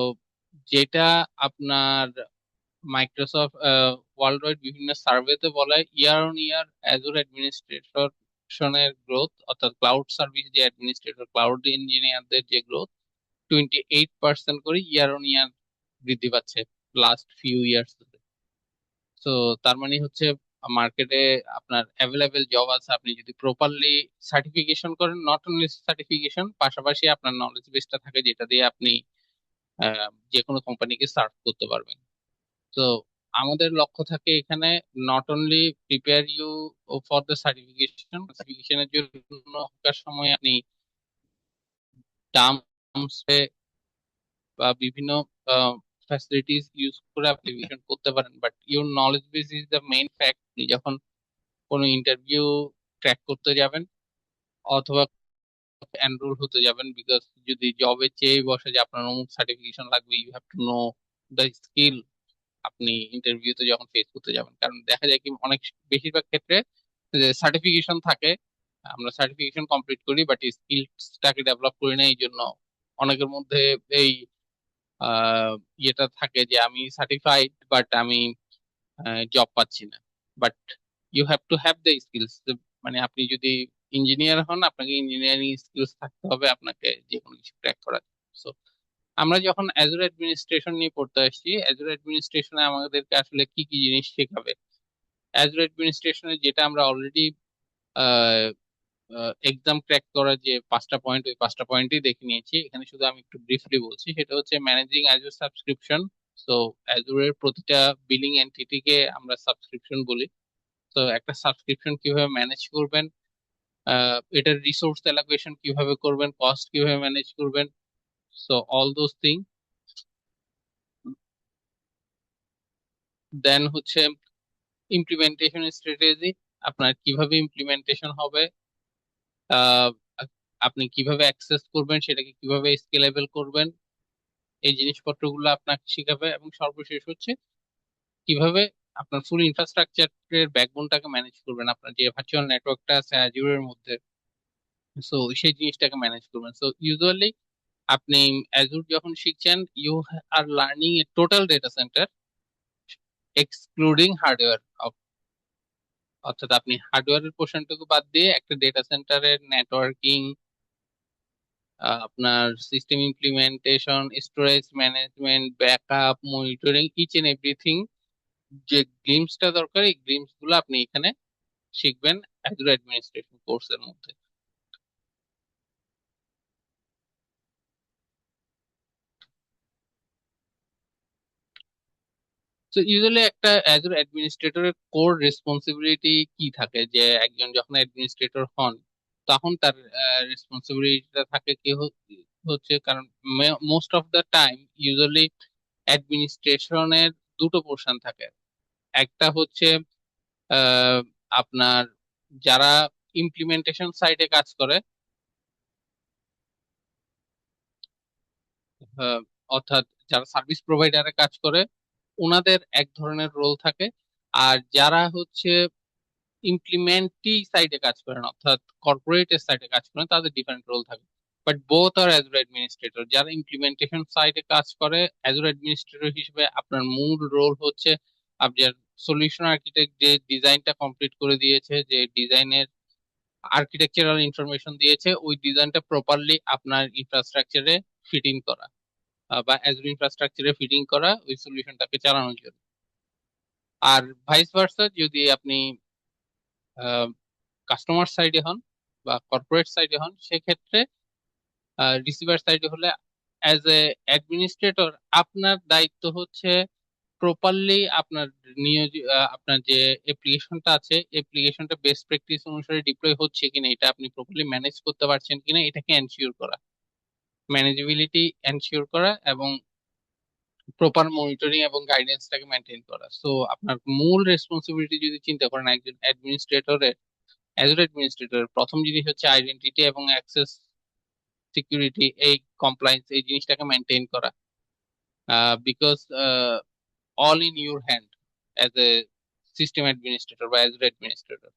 Speaker 1: যেটা আপনার মাইক্রোসফট ওয়ার্ল্ড ওয়াইড বিভিন্ন সার্ভেতে বলে, ইয়ার অন ইয়ার অ্যাজুর অ্যাডমিনিস্ট্রেশনের গ্রোথ, অর্থাৎ ক্লাউড সার্ভিস যে অ্যাডমিনিস্ট্রেটর ক্লাউড ইঞ্জিনিয়ারদের যে গ্রোথ 28% করে ইয়ার অন ইয়ার বৃদ্ধি পাচ্ছে লাস্ট ফিউ ইয়ার্স। তো তার মানে হচ্ছে মার্কেটে আপনার অ্যাভেলেবেল জব আছে, আপনি যদি প্রপারলি সার্টিফিকেশন করেন, নট অনলি সার্টিফিকেশন, পাশাপাশি আপনার নলেজ বেসটা থাকে যেটা দিয়ে আপনি যে কোনো কোম্পানিকে সার্ভ করতে পারবেন। তো আমাদের লক্ষ্য থাকে এখানে not only prepare you for the certification, সার্টিফিকেশনের জন্য থাকার সময় আপনি টার্মস বা বিভিন্ন ফ্যাসিলিটিস ইউজ করে অ্যাপ্লিকেশন করতে পারেন, but your knowledge base is the main fact. যখন কোনো ইন্টারভিউ ক্র্যাক করতে যাবেন অথবা এনরোল হতে যাবেন, বিকজ যদি জবে চেয়ে বসে যে আপনার অমুক সার্টিফিকেশন লাগবে, you have to know the skill আপনি ইন্টারভিউতে যখন ফেস করতে যাবেন। কারণ দেখা যায় কি, অনেক বেশিরভাগ ক্ষেত্রে যে সার্টিফিকেশন থাকে, আমরা সার্টিফিকেশন কমপ্লিট করি বাট স্কিলসটাকে ডেভেলপ করি না, এই জন্য অনেকের মধ্যে এই আহ, ইয়েটা থাকে যে আমি সার্টিফাইড বাট আমি জব পাচ্ছি না। But you have to have the skills. মানে আপনি যদি ইঞ্জিনিয়ার হন, আপনাকে ইঞ্জিনিয়ারিং স্কিলস থাকতে হবে আপনাকে যে কোনো কিছু ক্র্যাক করার। সো আমরা যখন অ্যাজুর অ্যাডমিনিস্ট্রেশন নিয়ে পড়তে আসছি, অ্যাজুর অ্যাডমিনিস্ট্রেশনে আমাদেরকে আসলে কি কি জিনিস শেখাবে। অ্যাজুর অ্যাডমিনিস্ট্রেশনে যেটা আমরা অলরেডি এক্সাম ক্র্যাক করার যে 5টা পয়েন্ট, ওই 5টা পয়েন্টই দেখে নিয়েছি। এখানে শুধু আমি একটু ব্রিফলি বলছি। সেটা হচ্ছে ম্যানেজিং অ্যাজুর সাবস্ক্রিপশন। সো অ্যাজুরের প্রতিটা বিলিং এন্টিটিকে আমরা সাবস্ক্রিপশন বলি। তো একটা সাবস্ক্রিপশন কিভাবে ম্যানেজ করবেন, এটার রিসোর্স অ্যালোকেশন কিভাবে করবেন, কস্ট কিভাবে ম্যানেজ করবেন, সো অল দোজ থিং। দেন হচ্ছে ইমপ্লিমেন্টেশন স্ট্র্যাটেজি, আপনার কিভাবে ইমপ্লিমেন্টেশন হবে, আহ, আপনি কিভাবে অ্যাক্সেস করবেন, সেটাকে কিভাবে স্কেলেবল করবেন, এই জিনিসপত্রগুলো আপনাকে শেখাবে। এবং সর্বশেষ হচ্ছে কিভাবে আপনার ফুল ইনফ্রাস্ট্রাকচারের ব্যাকবোনটাকে ম্যানেজ করবেন, আপনার যে ভার্চুয়াল নেটওয়ার্কটা আছে অ্যাজুরের মধ্যে, সো সেই জিনিসটাকে ম্যানেজ করবেন। সো ইউজুয়ালি আপনি অ্যাজুর যখন শিখছেন, you are learning a total data center excluding hardware. অর্থাৎ আপনি হার্ডওয়্যারের পোর্শনটুকু বাদ দিয়ে একটা ডেটা সেন্টারের নেটওয়ার্কিং, আপনার system implementation, storage management, backup, monitoring, each and everything যে গ্লিমসটা দরকার, এই গ্লিমস গুলো আপনি এখানে শিখবেন অ্যাজুর অ্যাডমিনিস্ট্রেশন কোর্সের মধ্যে। তো ইউজুয়ালি একটা অ্যাজুর অ্যাডমিনিস্ট্রেটরের কোর রেসপন্সিবিলিটি কি থাকে, যে একজন যখন অ্যাডমিনিস্ট্রেটর হন তখন তার রেসপন্সিবিলিটিটা থাকে কি হচ্ছে, কারণ most of the time usually অ্যাডমিনিস্ট্রেশনের দুটো পোর্শন থাকে। একটা হচ্ছে আহ, আপনার যারা ইমপ্লিমেন্টেশন সাইটে কাজ করে, আহ, অর্থাৎ যারা সার্ভিস প্রোভাইডারে কাজ করে, ওনাদের এক ধরনের রোল থাকে। আর যারা হচ্ছে ইমপ্লিমেন্টি সাইডে কাজ করেন, অর্থাৎ কর্পোরেটের সাইডে কাজ করেন, তাদের ডিফারেন্ট রোল থাকে। But both are Azure administrator. যারা ইমপ্লিমেন্টেশন সাইডে কাজ করে, অ্যাজুর অ্যাডমিনিস্ট্রেটর হিসেবে আপনার মূল রোল হচ্ছে আপনার সলিউশন আর্কিটেক্ট যে ডিজাইনটা কমপ্লিট করে দিয়েছে, যে ডিজাইনের আর্কিটেকচারাল ইনফরমেশন দিয়েছে, ওই ডিজাইনটা প্রপারলি আপনার ইনফ্রাস্ট্রাকচারে ফিট ইন করা, বা অ্যাজুর ইনফ্রাস্ট্রাকচারে ফিটিং করা ওই সলিউশনটাকে চালানোর জন্য। আর ভাইস ভার্সা, যদি আপনি কাস্টমার সাইডে হন বা কর্পোরেট সাইডে হন, সেক্ষেত্রে রিসিভার সাইডে হলে অ্যাজ এ অ্যাডমিনিস্ট্রেটর আপনার দায়িত্ব হচ্ছে প্রপারলি আপনার আপনার যে অ্যাপ্লিকেশনটা আছে, অ্যাপ্লিকেশনটা বেস্ট প্র্যাকটিস অনুসারে ডিপ্লয় হচ্ছে কিনা, এটা আপনি প্রপারলি ম্যানেজ করতে পারছেন কিনা, এটাকে এনশিওর করা, ম্যানেজেবিলিটি এনশিওর করা, এবং প্রপার মনিটরিং এবং গাইডেন্সটাকে মেনটেন করা। সো আপনার মূল রেসপন্সিবিলিটি যদি চিন্তা করেন একজন অ্যাডমিনিস্ট্রেটরের, অ্যাজ অ্যাডমিনিস্ট্রেটর প্রথম জিনিস হচ্ছে আইডেন্টিটি এবং অ্যাক্সেস সিকিউরিটি, এই কমপ্লায়েন্স, এই জিনিসটাকে মেনটেন করা, because all in your hand as a system administrator বা অ্যাজ অ্যাডমিনিস্ট্রেটর।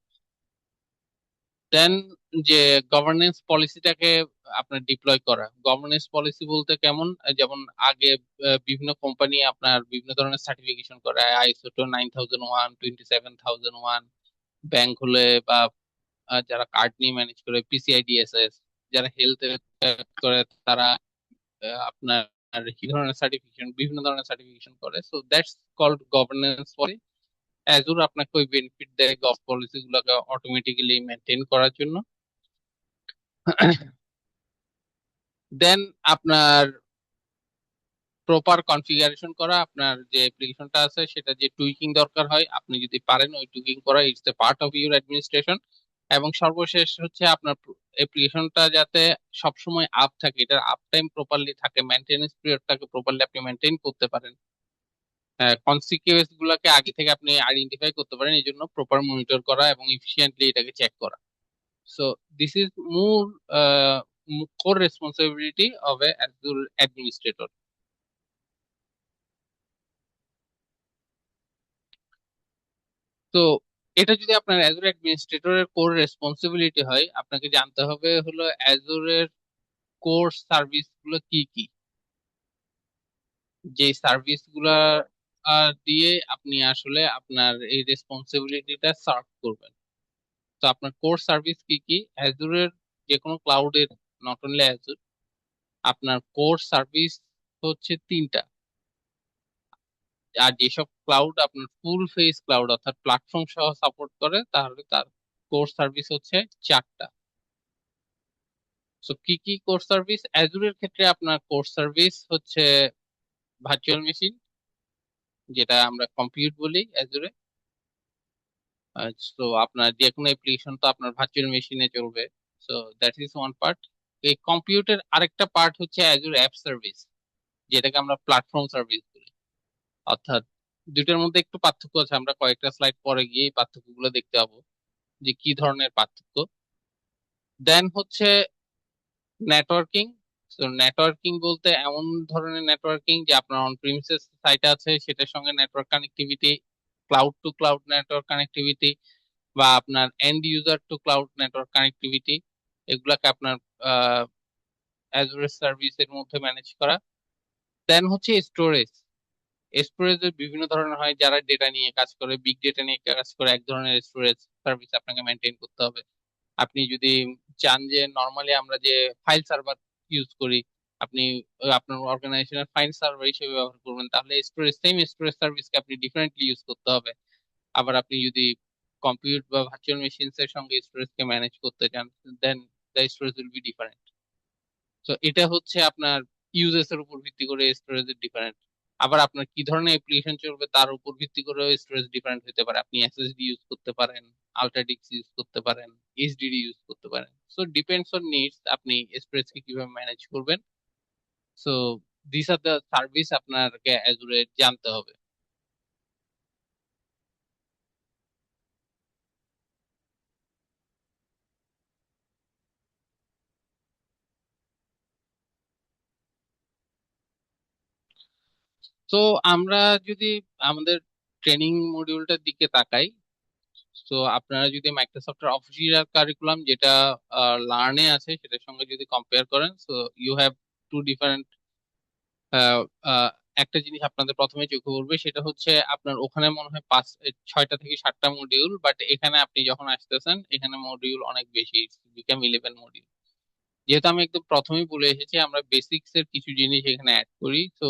Speaker 1: দেন যে গভর্নেন্স পলিসিটাকে আপনার ডিপ্লয় করা। গভর্নেন্স পলিসি বলতে কেমন, যেমন আগে বিভিন্ন কোম্পানি আপনার বিভিন্ন ধরনের সার্টিফিকেশন করে, আইএসও 9001, 27001, ব্যাংক হলে বা যারা কার্ড নিয়ে ম্যানেজ করে পিসিআইডিএসএস, যারা হেলথ করে তারা আপনার কি ধরনের সার্টিফিকেশন, বিভিন্ন ধরনের সার্টিফিকেশন করে। So that's called governance policy. Azure আপনাকে ওই বেনিফিট দেয় গভ পলিসি গুলোকে অটোমেটিক্যালি মেনটেন করার জন্য। দেন আপনার প্রপার কনফিগারেশন করা, আপনার যে অ্যাপ্লিকেশনটা আছে সেটা যে টুইকিং দরকার হয়, আপনি যদি পারেন ওই টুইকিং করা, it's a part of your administration. এবং সর্বশেষ হচ্ছে আপনার অ্যাপ্লিকেশনটা যাতে সবসময় আপ থাকে, এটার আপ টাইম প্রপারলি থাকে, মেনটেনেন্স পিরিয়ডটাকে প্রপারলি আপনি মেনটেন করতে পারেন, কনসিকুয়েন্স গুলোকে আগে থেকে আপনি আইডেন্টিফাই করতে পারেন, এই জন্য প্রপার মনিটর করা এবং এফিসিয়েন্টলি এটাকে চেক করা। So this is more core responsibility of A administrator. তো এটা যদি আপনার অ্যাজুর অ্যাডমিনিস্ট্রেটরের কোর রেসপন্সিবিলিটি হয়, আপনাকে জানতে হবে হলো অ্যাজুরের কোর সার্ভিস গুলো কি কি। যে সার্ভিস গুলা দিয়ে আপনি আসলে আপনার এই রেসপন্সিবিলিটিটা সার্ভ করবেন। তো আপনার কোর সার্ভিস কি কি? অ্যাজুরের যে কোনো ক্লাউডের, নট অনলি অ্যাজুর, আপনার কোর সার্ভিস হচ্ছে তিনটা। আর যেসব ক্লাউড আপনার ফুল ফেস ক্লাউড অর্থাৎ প্ল্যাটফর্ম সহ সাপোর্ট করে, তাহলে তার কোর সার্ভিস হচ্ছে চারটা। সো কি কি কোর সার্ভিস? অ্যাজুরের ক্ষেত্রে আপনার কোর সার্ভিস হচ্ছে ভার্চুয়াল মেশিন, যেটা আমরা কম্পিউট বলি অ্যাজুরে। তো আপনার যে কোনো অ্যাপ্লিকেশন তো আপনার ভার্চুয়াল মেশিনে চলবে। So that is one part. এই কম্পিউটার আরেকটা পার্ট হচ্ছে অ্যাজুর অ্যাপ সার্ভিস, যেটাকে আমরা প্ল্যাটফর্ম সার্ভিস বলি। অর্থাৎ দুইটার মধ্যে একটু পার্থক্য আছে, আমরা কয়েকটা স্লাইড পরে গিয়ে এই পার্থক্যগুলো দেখতে পাবো যে কি ধরনের পার্থক্য। দেন হচ্ছে নেটওয়ার্কিং। তো নেটওয়ার্কিং বলতে এমন ধরনের নেটওয়ার্কিং যে আপনার অন প্রিমিসেস সাইট আছে সেটার সঙ্গে network connectivity, cloud to cloud network connectivity, বা আপনার and user to cloud network connectivity, এগুলাকে আপনার অ্যাজুর সার্ভিসের মধ্যে ম্যানেজ করা। দেন হচ্ছে স্টোরেজ। স্টোরেজের বিভিন্ন ধরনের হয়, যারা ডেটা নিয়ে কাজ করে, বিগ ডেটা নিয়ে কাজ করে, এক ধরনের স্টোরেজ সার্ভিস আপনাকে মেনটেন করতে হবে। আপনি যদি চান যে নর্মালি আমরা যে ফাইল সার্ভার ইউজ করি, আপনি আপনার অর্গানাইজেশনের ফাইল সার্ভার হিসেবে ব্যবহার করবেন, তাহলে স্টোরেজ, সেম স্টোরেজ সার্ভিসকে আপনি ডিফারেন্টলি ইউজ করতে হবে। আবার আপনি যদি কম্পিউট বা ভার্চুয়াল মেশিনস এর সঙ্গে স্টোরেজকে ম্যানেজ করতে চান, then the storage will be different. তো এটা হচ্ছে আপনার ইউজেস এর উপর ভিত্তি করে স্টোরেজের ডিফারেন্ট। আবার আপনার কি ধরনের অ্যাপ্লিকেশন চলবে তার উপর ভিত্তি করে স্টোরেজ ডিফারেন্ট হতে পারে। আপনি এসএসডি ইউজ করতে পারেন, আল্ট্রাডিক্স ইউজ করতে পারেন, এইচডিডি ইউজ করতে পারেন। সো ডিপেন্ডস অন নিডস আপনি স্টোরেজকে কিভাবে ম্যানেজ করবেন। So this are the service আপনাকে অ্যাজুরে জানতে হবে। তো আমরা যদি আমাদের ট্রেনিং মডিউলটার দিকে তাকাই, তো আপনারা যদি মাইক্রোসফটের অফিসিয়াল কারিকুলাম যেটা লার্নে আছে সেটার সঙ্গে যদি কম্পেয়ার করেন, so you have to different. একটা জিনিস আপনাদের প্রথমে চোখে পড়বে, সেটা হচ্ছে আপনার ওখানে মনে হয় 6টা থেকে 7টা মডিউল, বাট এখানে আপনি যখন আসতেছেন এখানে মডিউল অনেক বেশি, বিকাম 11 মডিউল। যেহেতু আমি একদম প্রথমেই বলে এসেছি আমরা বেসিক্স এর কিছু জিনিস এখানে অ্যাড করি, তো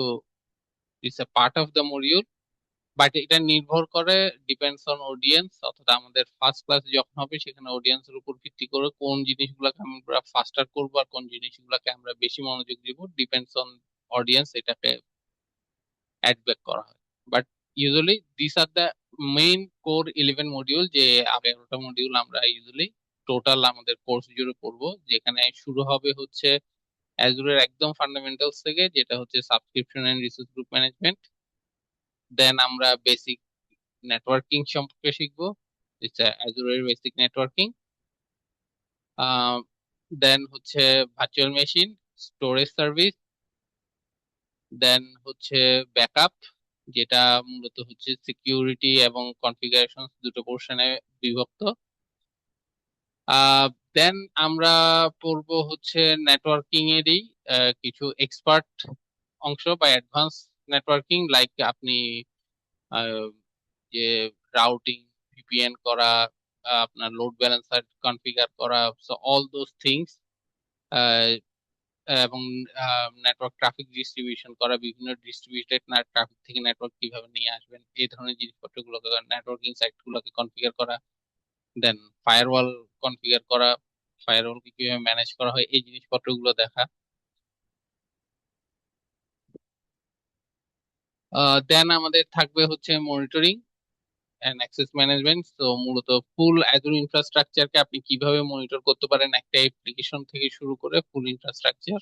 Speaker 1: it's a part of the module. But এটা নির্ভর করে, ডিপেন্ডস অন অডিয়েন্স, অর্থাৎ আমাদের ফার্স্ট ক্লাস যখন হবে সেখানে অডিয়েন্সের উপর ভিত্তি করে কোন জিনিসগুলোকে আমরা ফাস্টার করবো আর কোন জিনিসগুলোকে আমরা বেশি মনোযোগ দিব, ডিপেন্ডস অন অডিয়েন্স, এটাকে অ্যাড ব্যাক করা হয়। But usually this are the main core 11 module, যে 11টা মডিউল আমরা ইউজুয়ালি টোটাল আমাদের কোর্স জুড়ে পড়বো, যেখানে শুরু হবে হচ্ছে অ্যাজুরের একদম ফান্ডামেন্টালস থেকে, যেটা হচ্ছে subscription and resource group management. Then আমরা বেসিক নেটওয়ার্কিং সম্পর্কে শিখবো, অ্যাজুরের বেসিক নেটওয়ার্কিং। দেন হচ্ছে virtual machine, storage service, then হচ্ছে ব্যাকআপ, যেটা মূলত হচ্ছে সিকিউরিটি এবং কনফিগারেশন দুটো পোর্শনে বিভক্ত। দেন আমরা পড়বো হচ্ছে নেটওয়ার্কিং এরই কিছু এক্সপার্ট অংশ বা অ্যাডভান্স নেটওয়ার্কিং, লাইক আপনি আহ, যে রাউটিং, ভিপিএন করা, আপনার লোড ব্যালেন্সার কনফিগার করা, সো অল দোজ থিংস, এবং নেটওয়ার্ক ট্রাফিক ডিস্ট্রিবিউশন করা, বিভিন্ন ডিস্ট্রিবিউটেড ট্রাফিক থেকে নেটওয়ার্ক কিভাবে নিয়ে আসবেন, এই ধরনের জিনিসপত্রগুলোকে, নেটওয়ার্কিং সাইটগুলোকে কনফিগার করা। দেন ফায়ারওয়াল কনফিগার করা, ফায়ারওয়ালকে কিভাবে ম্যানেজ করা হয়, এই জিনিসপত্রগুলো দেখা। দেন আমাদের থাকবে হচ্ছে মনিটরিং এন্ড অ্যাক্সেস ম্যানেজমেন্ট। তো মূলত ফুল অ্যাজুর ইনফ্রাস্ট্রাকচারকে আপনি কিভাবে মনিটর করতে পারেন, একটা অ্যাপ্লিকেশন থেকে শুরু করে ফুল ইনফ্রাস্ট্রাকচার।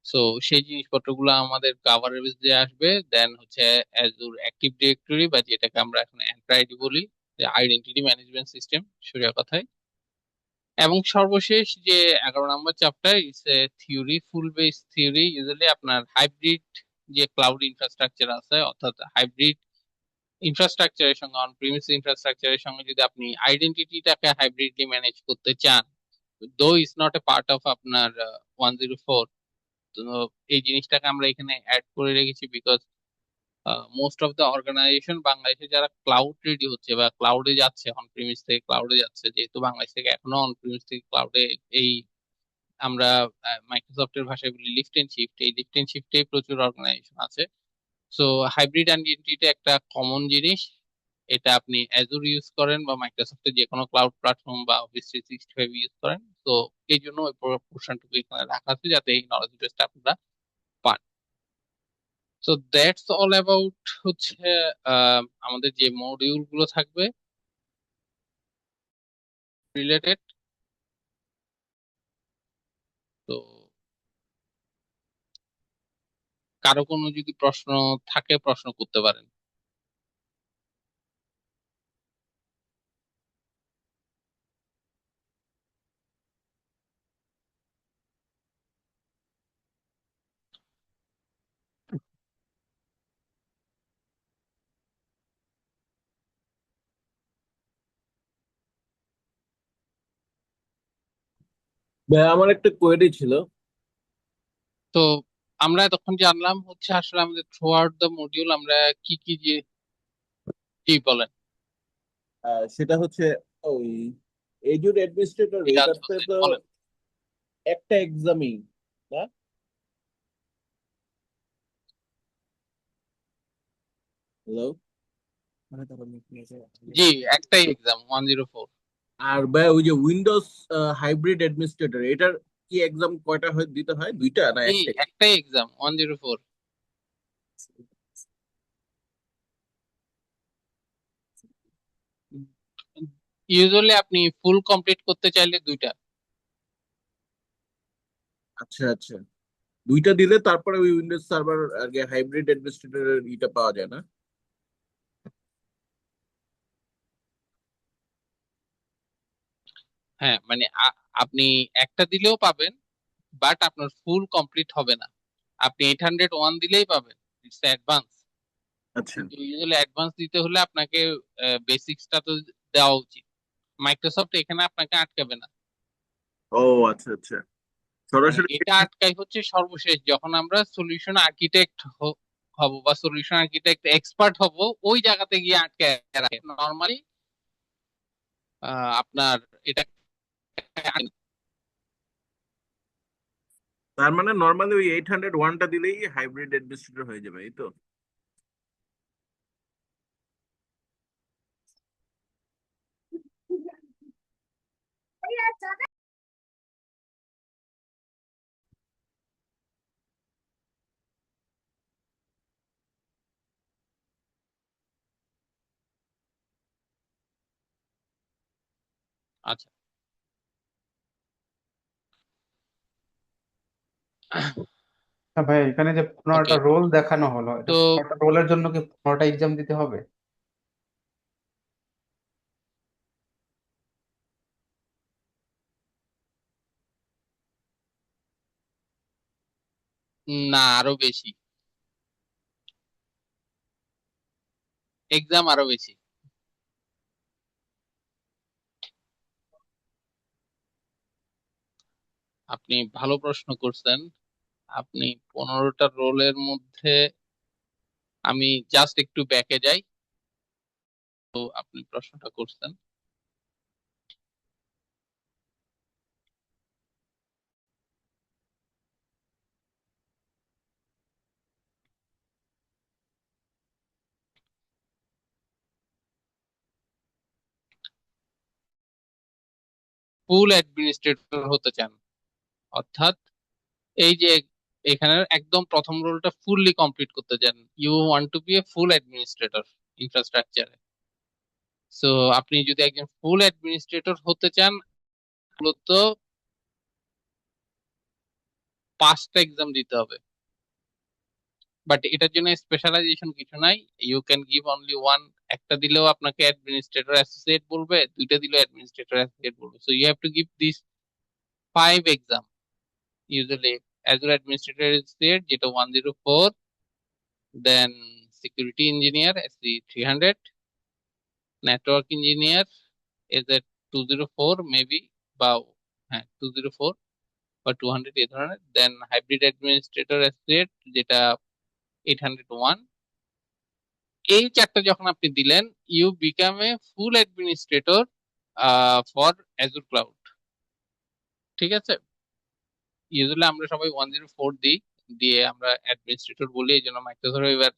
Speaker 1: সো সেই জিনিসপত্রগুলো আমাদের কাভারেজে আসবে। দেন হচ্ছে অ্যাজুর অ্যাক্টিভ ডিরেক্টরি, বা যেটাকে আমরা এখন এনআইডি বলি, যে আইডেন্টিটি ম্যানেজমেন্ট সিস্টেম সোজা কথায়। এবং সর্বশেষ যে 11 নম্বর chapter, it's a theory, full base theory. Usually আপনার হাইব্রিড যে ক্লাউড ইনফ্রাস্ট্রাকচার আছে, অর্থাৎ হাইব্রিড ইনফ্রাস্ট্রাকচারের সঙ্গে, অন প্রিমিস ইনফ্রাস্ট্রাকচারের সঙ্গে যদি আপনি আইডেন্টিটিটাকে হাইব্রিডলি ম্যানেজ করতে চান, দো is not a part of আপনার 104, তো এই জিনিসটাকে আমরা এখানে অ্যাড করে রেখেছি because most of the organization বাংলাদেশে যারা ক্লাউড রেডি হচ্ছে বা ক্লাউডে যাচ্ছে, অন প্রিমিস থেকে ক্লাউডে যাচ্ছে, যেহেতু বাংলাদেশ থেকে এখনো অন প্রিমিস থেকে ক্লাউডে এই আমরা মাইক্রোসফটের ভাষায় বলি লিফট এন্ড শিফট, এই লিফট এন্ড শিফটে প্রচুর অর্গানাইজেশন আছে। সো হাইব্রিড আইডেন্টিটি একটা কমন জিনিস। এটা আপনি অ্যাজুর ইউজ করেন বা মাইক্রোসফটের যে কোনো ক্লাউড প্ল্যাটফর্ম বা অফিস 365 ইউজ করেন, তো এই জন্য ওই পোর্শনটুকু এখানে রাখা আছে যাতে এই নলেজ বেসটা আপনারা পান। সো দ্যাটস অল অ্যাবাউট হচ্ছে আমাদের যে মডিউল গুলো থাকবে রিলেটেড। তো কারো কোনো যদি প্রশ্ন থাকে প্রশ্ন করতে পারেন।
Speaker 3: ভাই আমার একটা কোয়েরি ছিল।
Speaker 1: তো আমরা এতক্ষণ জানলাম হচ্ছে আসলে আমাদের থ্রু আউট দ্য মডিউল আমরা কি কি যে কি বলেন
Speaker 3: সেটা হচ্ছে ওই এজুর অ্যাডমিনিস্ট্রেটর
Speaker 1: বিরাজ
Speaker 3: এটাতে
Speaker 1: হোসেন
Speaker 3: তো
Speaker 1: বলেন।
Speaker 3: একটা এক্সামই না? হ্যালো।
Speaker 1: জি, একটাই এক্সাম 104।
Speaker 3: আর ভাই ওই যে উইন্ডোজ হাইব্রিড অ্যাডমিনিস্ট্রেটর এটার কি এক্সাম কয়টা হয় দিতে হয়, দুইটা না
Speaker 1: জি,
Speaker 3: একটাই?
Speaker 1: একটাই এক্সাম 104। ইউজুয়ালি আপনি ফুল কমপ্লিট করতে চাইলে দুইটা।
Speaker 3: আচ্ছা আচ্ছা, দুইটা দিলে তারপরে ওই উইন্ডোজ সার্ভার আর কি হাইব্রিড অ্যাডমিনিস্ট্রেটরের ইটা পাওয়া যায় না?
Speaker 1: হ্যাঁ মানে আপনি একটা দিলেও পাবেন, বাট আপনার ফুল কমপ্লিট হবে না। আপনি 801 দিলেই পাবেন, ইটস অ্যাডভান্স।
Speaker 3: আচ্ছা।
Speaker 1: কিন্তু ইউজুয়ালি অ্যাডভান্স দিতে হলে আপনাকে বেসিক্সটা তো দেওয়া উচিত। মাইক্রোসফট এখানে আপনাকে আটকাবে না।
Speaker 3: ও আচ্ছা আচ্ছা,
Speaker 1: মানে
Speaker 3: সরাসরি।
Speaker 1: এটা আটকাই হচ্ছে সর্বশেষ যখন আমরা সলিউশন আর্কিটেক্ট হব বা সলিউশন আর্কিটেক্ট এক্সপার্ট হব, ওই জায়গাতে গিয়ে আটকে রাখে নর্মালি। আপনার এটা
Speaker 3: তার মানে নর্মালি ওই 801টা দিলেই হাইব্রিড অ্যাডমিনিস্ট্রেটর হয়ে যাবে, এই তো?
Speaker 1: আচ্ছা।
Speaker 2: হ্যাঁ ভাই, এখানে যে
Speaker 1: ওকে।
Speaker 2: 15টা রোল দেখানো হলো, এটা
Speaker 1: তো
Speaker 2: 15টা রোলের জন্য কি 15টা এক্সাম দিতে হবে?
Speaker 1: না, আরো বেশি, এক্সাম আরো বেশি। আপনি ভালো প্রশ্ন করছেন। আপনি 15টা রোলের মধ্যে আমি জাস্ট একটু ব্যাকে যাই। তো আপনি প্রশ্নটা করছেন ফুল অ্যাডমিনিস্ট্রেটর হতে চান, অর্থাৎ এই যে এখানে একদম প্রথম রোলটা ফুললি কমপ্লিট করতে চান, you want to be a full administrator ইনফ্রাস্ট্রাকচারে। সো আপনি যদি একজন ফুল অ্যাডমিনিস্ট্রেটর হতে চান, মূলত 5টা এক্সাম দিতে হবে। বাট এটার জন্য স্পেশালাইজেশন কিছু নাই, you can give only one. একটা দিলেও আপনাকে অ্যাডমিনিস্ট্রেটর অ্যাসোসিয়েট বলবে, দুইটা দিলেও অ্যাডমিনিস্ট্রেটর অ্যাসোসিয়েট বলবে। So you have to give this 5 exam usually. Azure administrator associate যেটা 104, then security engineer SC 300, network engineer as a 204 maybe, বা হ্যাঁ 204, বা 200 এই ধরনের। দেন হাইব্রিড অ্যাডমিনিস্ট্রেটর অ্যাসোসিয়েট, যেটা 801। এই চারটা যখন আপনি দিলেন, you become a full administrator for Azure cloud. ঠিক আছে, ইউজুয়ালি আমরা সবাই 104 দিই, দিয়ে আমরা অ্যাডমিনিস্ট্রেটর বলি, এই জন্য মাইক্রোসফট এবার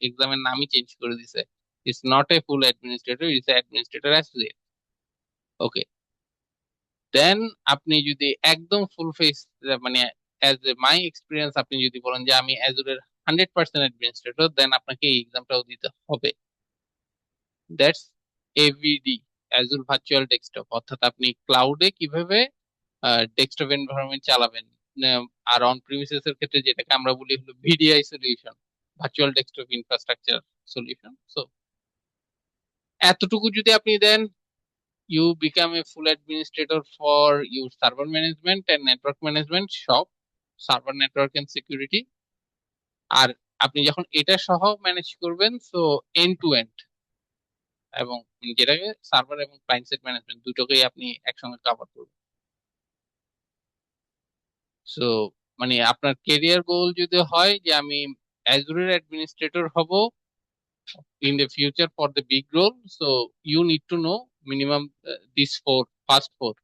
Speaker 1: এক্সামের নামই চেঞ্জ করে দিছে। It's not a full administrator, it's administrator associate. Okay, then আপনি যদি একদম ফুল ফেস, মানে অ্যাজ এ মাই এক্সপিরিয়েন্স, আপনি যদি বলেন যে আমি অ্যাজুরের 100% অ্যাডমিনিস্ট্রেটর, দেন আপনাকে এই এক্সামটাও দিতে হবে। That's ABD, Azure virtual desktop. অর্থাৎ আপনি ক্লাউডে কিভাবে ডেস্কটপ এনভায়রনমেন্ট চালাবেন। আর অন প্রিমিসেস এর ক্ষেত্রে যেটাকে আমরা বলি হলো VDI solution, virtual desktop infrastructure solution. So এতটুকু যদি আপনি দেন, you become a full administrator for your server management and network management, সব সার্ভার নেটওয়ার্ক এন্ড সিকিউরিটি। আর আপনি যখন এটা সহ ম্যানেজ করবেন, সো এন্ড টু এন্ড, এবং যেটাকে সার্ভার এবং ক্লায়েন্ট সাইড ম্যানেজমেন্ট দুটোকেই আপনি একসঙ্গে কভার করবেন। সো মানে আপনার কেরিয়ার গোল যদি হয় যে আমি অ্যাজুরের অ্যাডমিনিস্ট্রেটর হব in the future for the big role, so you need to know minimum these four, first four.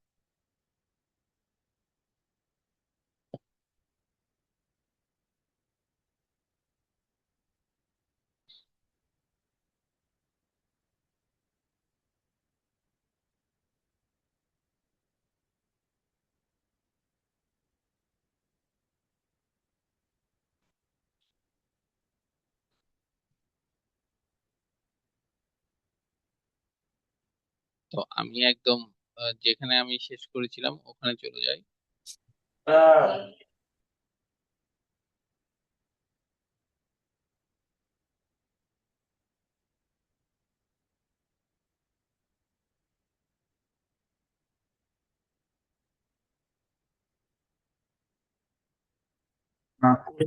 Speaker 1: তো আমি একদম যেখানে আমি শেষ করেছিলাম ওখানে চলে যাই।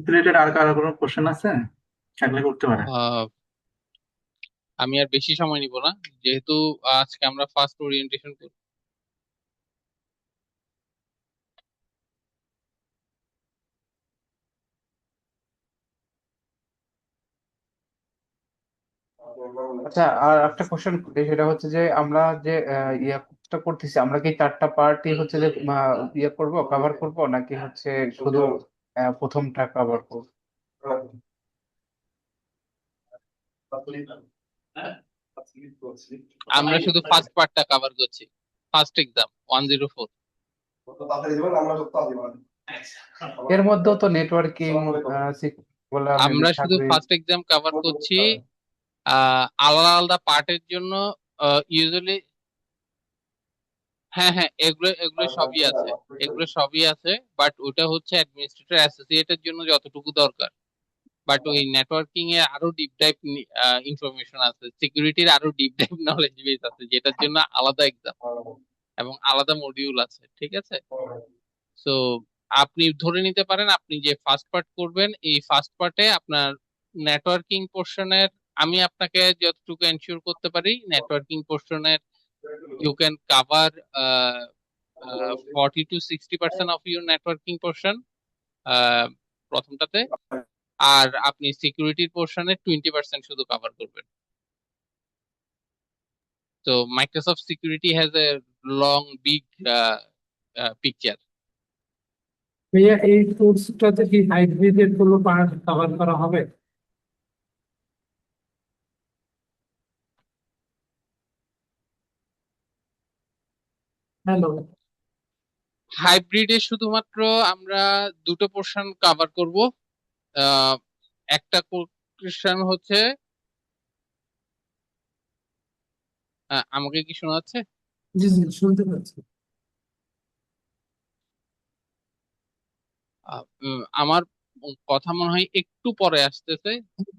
Speaker 4: রিলেটেড আর কারো কোনো কোশ্চেন আছে থাকলে করতে পারে।
Speaker 1: আহ, আমি আর বেশি সময় নিব না, যেহেতু আজকে আমরা ফার্স্ট ওরিয়েন্টেশন করব।
Speaker 2: আচ্ছা, আর একটা কোশ্চেন করি, সেটা হচ্ছে যে আমরা যে কোর্সটা করতেছি, আমরা কি চারটা পার্টি হচ্ছে যে করব, কভার করব, নাকি হচ্ছে শুধু প্রথমটা কভার করব?
Speaker 1: আমরা শুধু ফার্স্ট পার্টটা কভার করছি, ফার্স্ট এক্সাম 104।
Speaker 2: এর মধ্যেও তো নেটওয়ার্কিং বলে
Speaker 1: আমরা শুধু
Speaker 2: থাকবে।
Speaker 1: ফার্স্ট এক্সাম কভার করছি, আলাদা আলাদা পার্টের জন্য ইউজুয়ালি। হ্যাঁ হ্যাঁ, এগুলো এগুলো সবই আছে, এগুলো সবই আছে, বাট ওটা হচ্ছে অ্যাডমিনিস্ট্রেটর অ্যাসোসিয়েটের জন্য যতটুকু দরকার। বাট ওই নেটওয়ার্কিং এ আরো ডিপ ডাইভ ইনফরমেশন আছে, সিকিউরিটির আরো ডিপ ডাইভ নলেজ বেস আছে, যেটার জন্য আলাদা এক্সাম এবং আলাদা মডিউল আছে। ঠিক আছে, সো আপনি ধরে নিতে পারেন আপনি যে ফার্স্ট পার্ট করবেন, এই ফার্স্ট পার্টে আপনার নেটওয়ার্কিং পোর্শনের, আমি আপনাকে যতটুকু এনশিওর করতে পারি, networking পোর্শনের you can cover 40 to 60% of your networking portion প্রথমটাতে, আর আপনি সিকিউরিটির পোর্শনে 20% শুধু কভার করবেন। তো Microsoft security has a long big picture.
Speaker 5: ভাইয়া এই কোর্সটাতে কি হাইব্রিডের কোনো পার্ট কভার করা হবে? হ্যালো,
Speaker 1: হাইব্রিডে শুধুমাত্র আমরা দুটো পোর্শন কভার করব। আহ, একটা পোর্শন হচ্ছে, আমাকে কি শোনা যাচ্ছে?
Speaker 5: জি জি শুনতে পাচ্ছি।
Speaker 1: আমার কথা মনে হয় একটু পরে আসতেছে।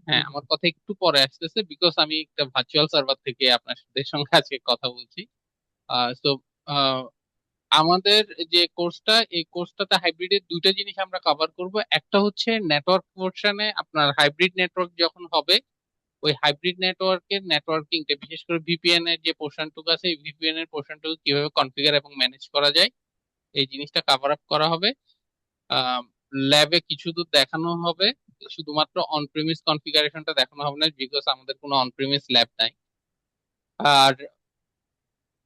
Speaker 1: হ্যাঁ, আমার কথা একটু পরে আসতেছে, বিকজ আমি একটা ভার্চুয়াল সার্ভার থেকে আপনাদের সঙ্গে আজকে কথা বলছি। তো আমাদের যে কোর্সটা, এই কোর্সটাতে হাইব্রিডের দুইটা জিনিস আমরা কভার করব। একটা হচ্ছে নেটওয়ার্ক পোর্শনে, আপনার হাইব্রিড নেটওয়ার্ক যখন হবে, ওই হাইব্রিড নেটওয়ার্কের নেটওয়ার্কিংটা, বিশেষ করে ভিপিএন এর যে পোর্শনটুকু আছে, এই ভিপিএন এর পোর্শনটুকু কিভাবে কনফিগার এবং ম্যানেজ করা যায়, এই জিনিসটা কভার আপ করা হবে। ল্যাবে কিছু দূর দেখানো হবে, শুধুমাত্র অন প্রিমিস কনফিগারেশনটা দেখানো হবে না, বিকজ আমাদের কোনো অন প্রিমিস ল্যাব নাই। আর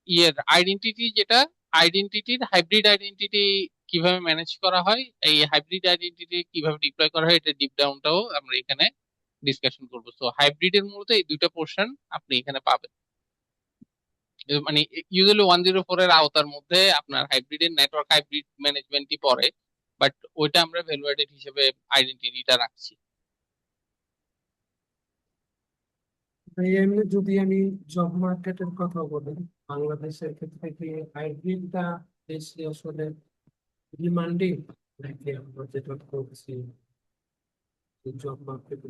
Speaker 1: ইয়ের আইডেন্টিটি, যেটা আইডেন্টিটির হাইব্রিড আইডেন্টিটি কিভাবে ম্যানেজ করা হয়, এই হাইব্রিড আইডেন্টিটি কিভাবে ডিপ্লয় করা হয়, এটা ডিপ ডাউনটাও আমরা এখানে ডিসকাশন করবো। সো হাইব্রিডের মূলত এই দুইটা পোর্শন আপনি এখানে পাবেন। মানে ইউজুয়ালি 104 এর আওতার মধ্যে আপনার হাইব্রিডের নেটওয়ার্ক হাইব্রিড ম্যানেজমেন্টই পড়ে, বাট ওইটা আমরা ভ্যালু অ্যাডেড হিসেবে আইডেন্টিটিটা রাখছি।
Speaker 5: এমনি যদি আমি জব মার্কেটের কথা বলি, বাংলাদেশের ক্ষেত্রে কি হাইব্রিডটা বেশি আসলে ডিমান্ডিং, নাকি আমরা যেটা করছি জব মার্কেট?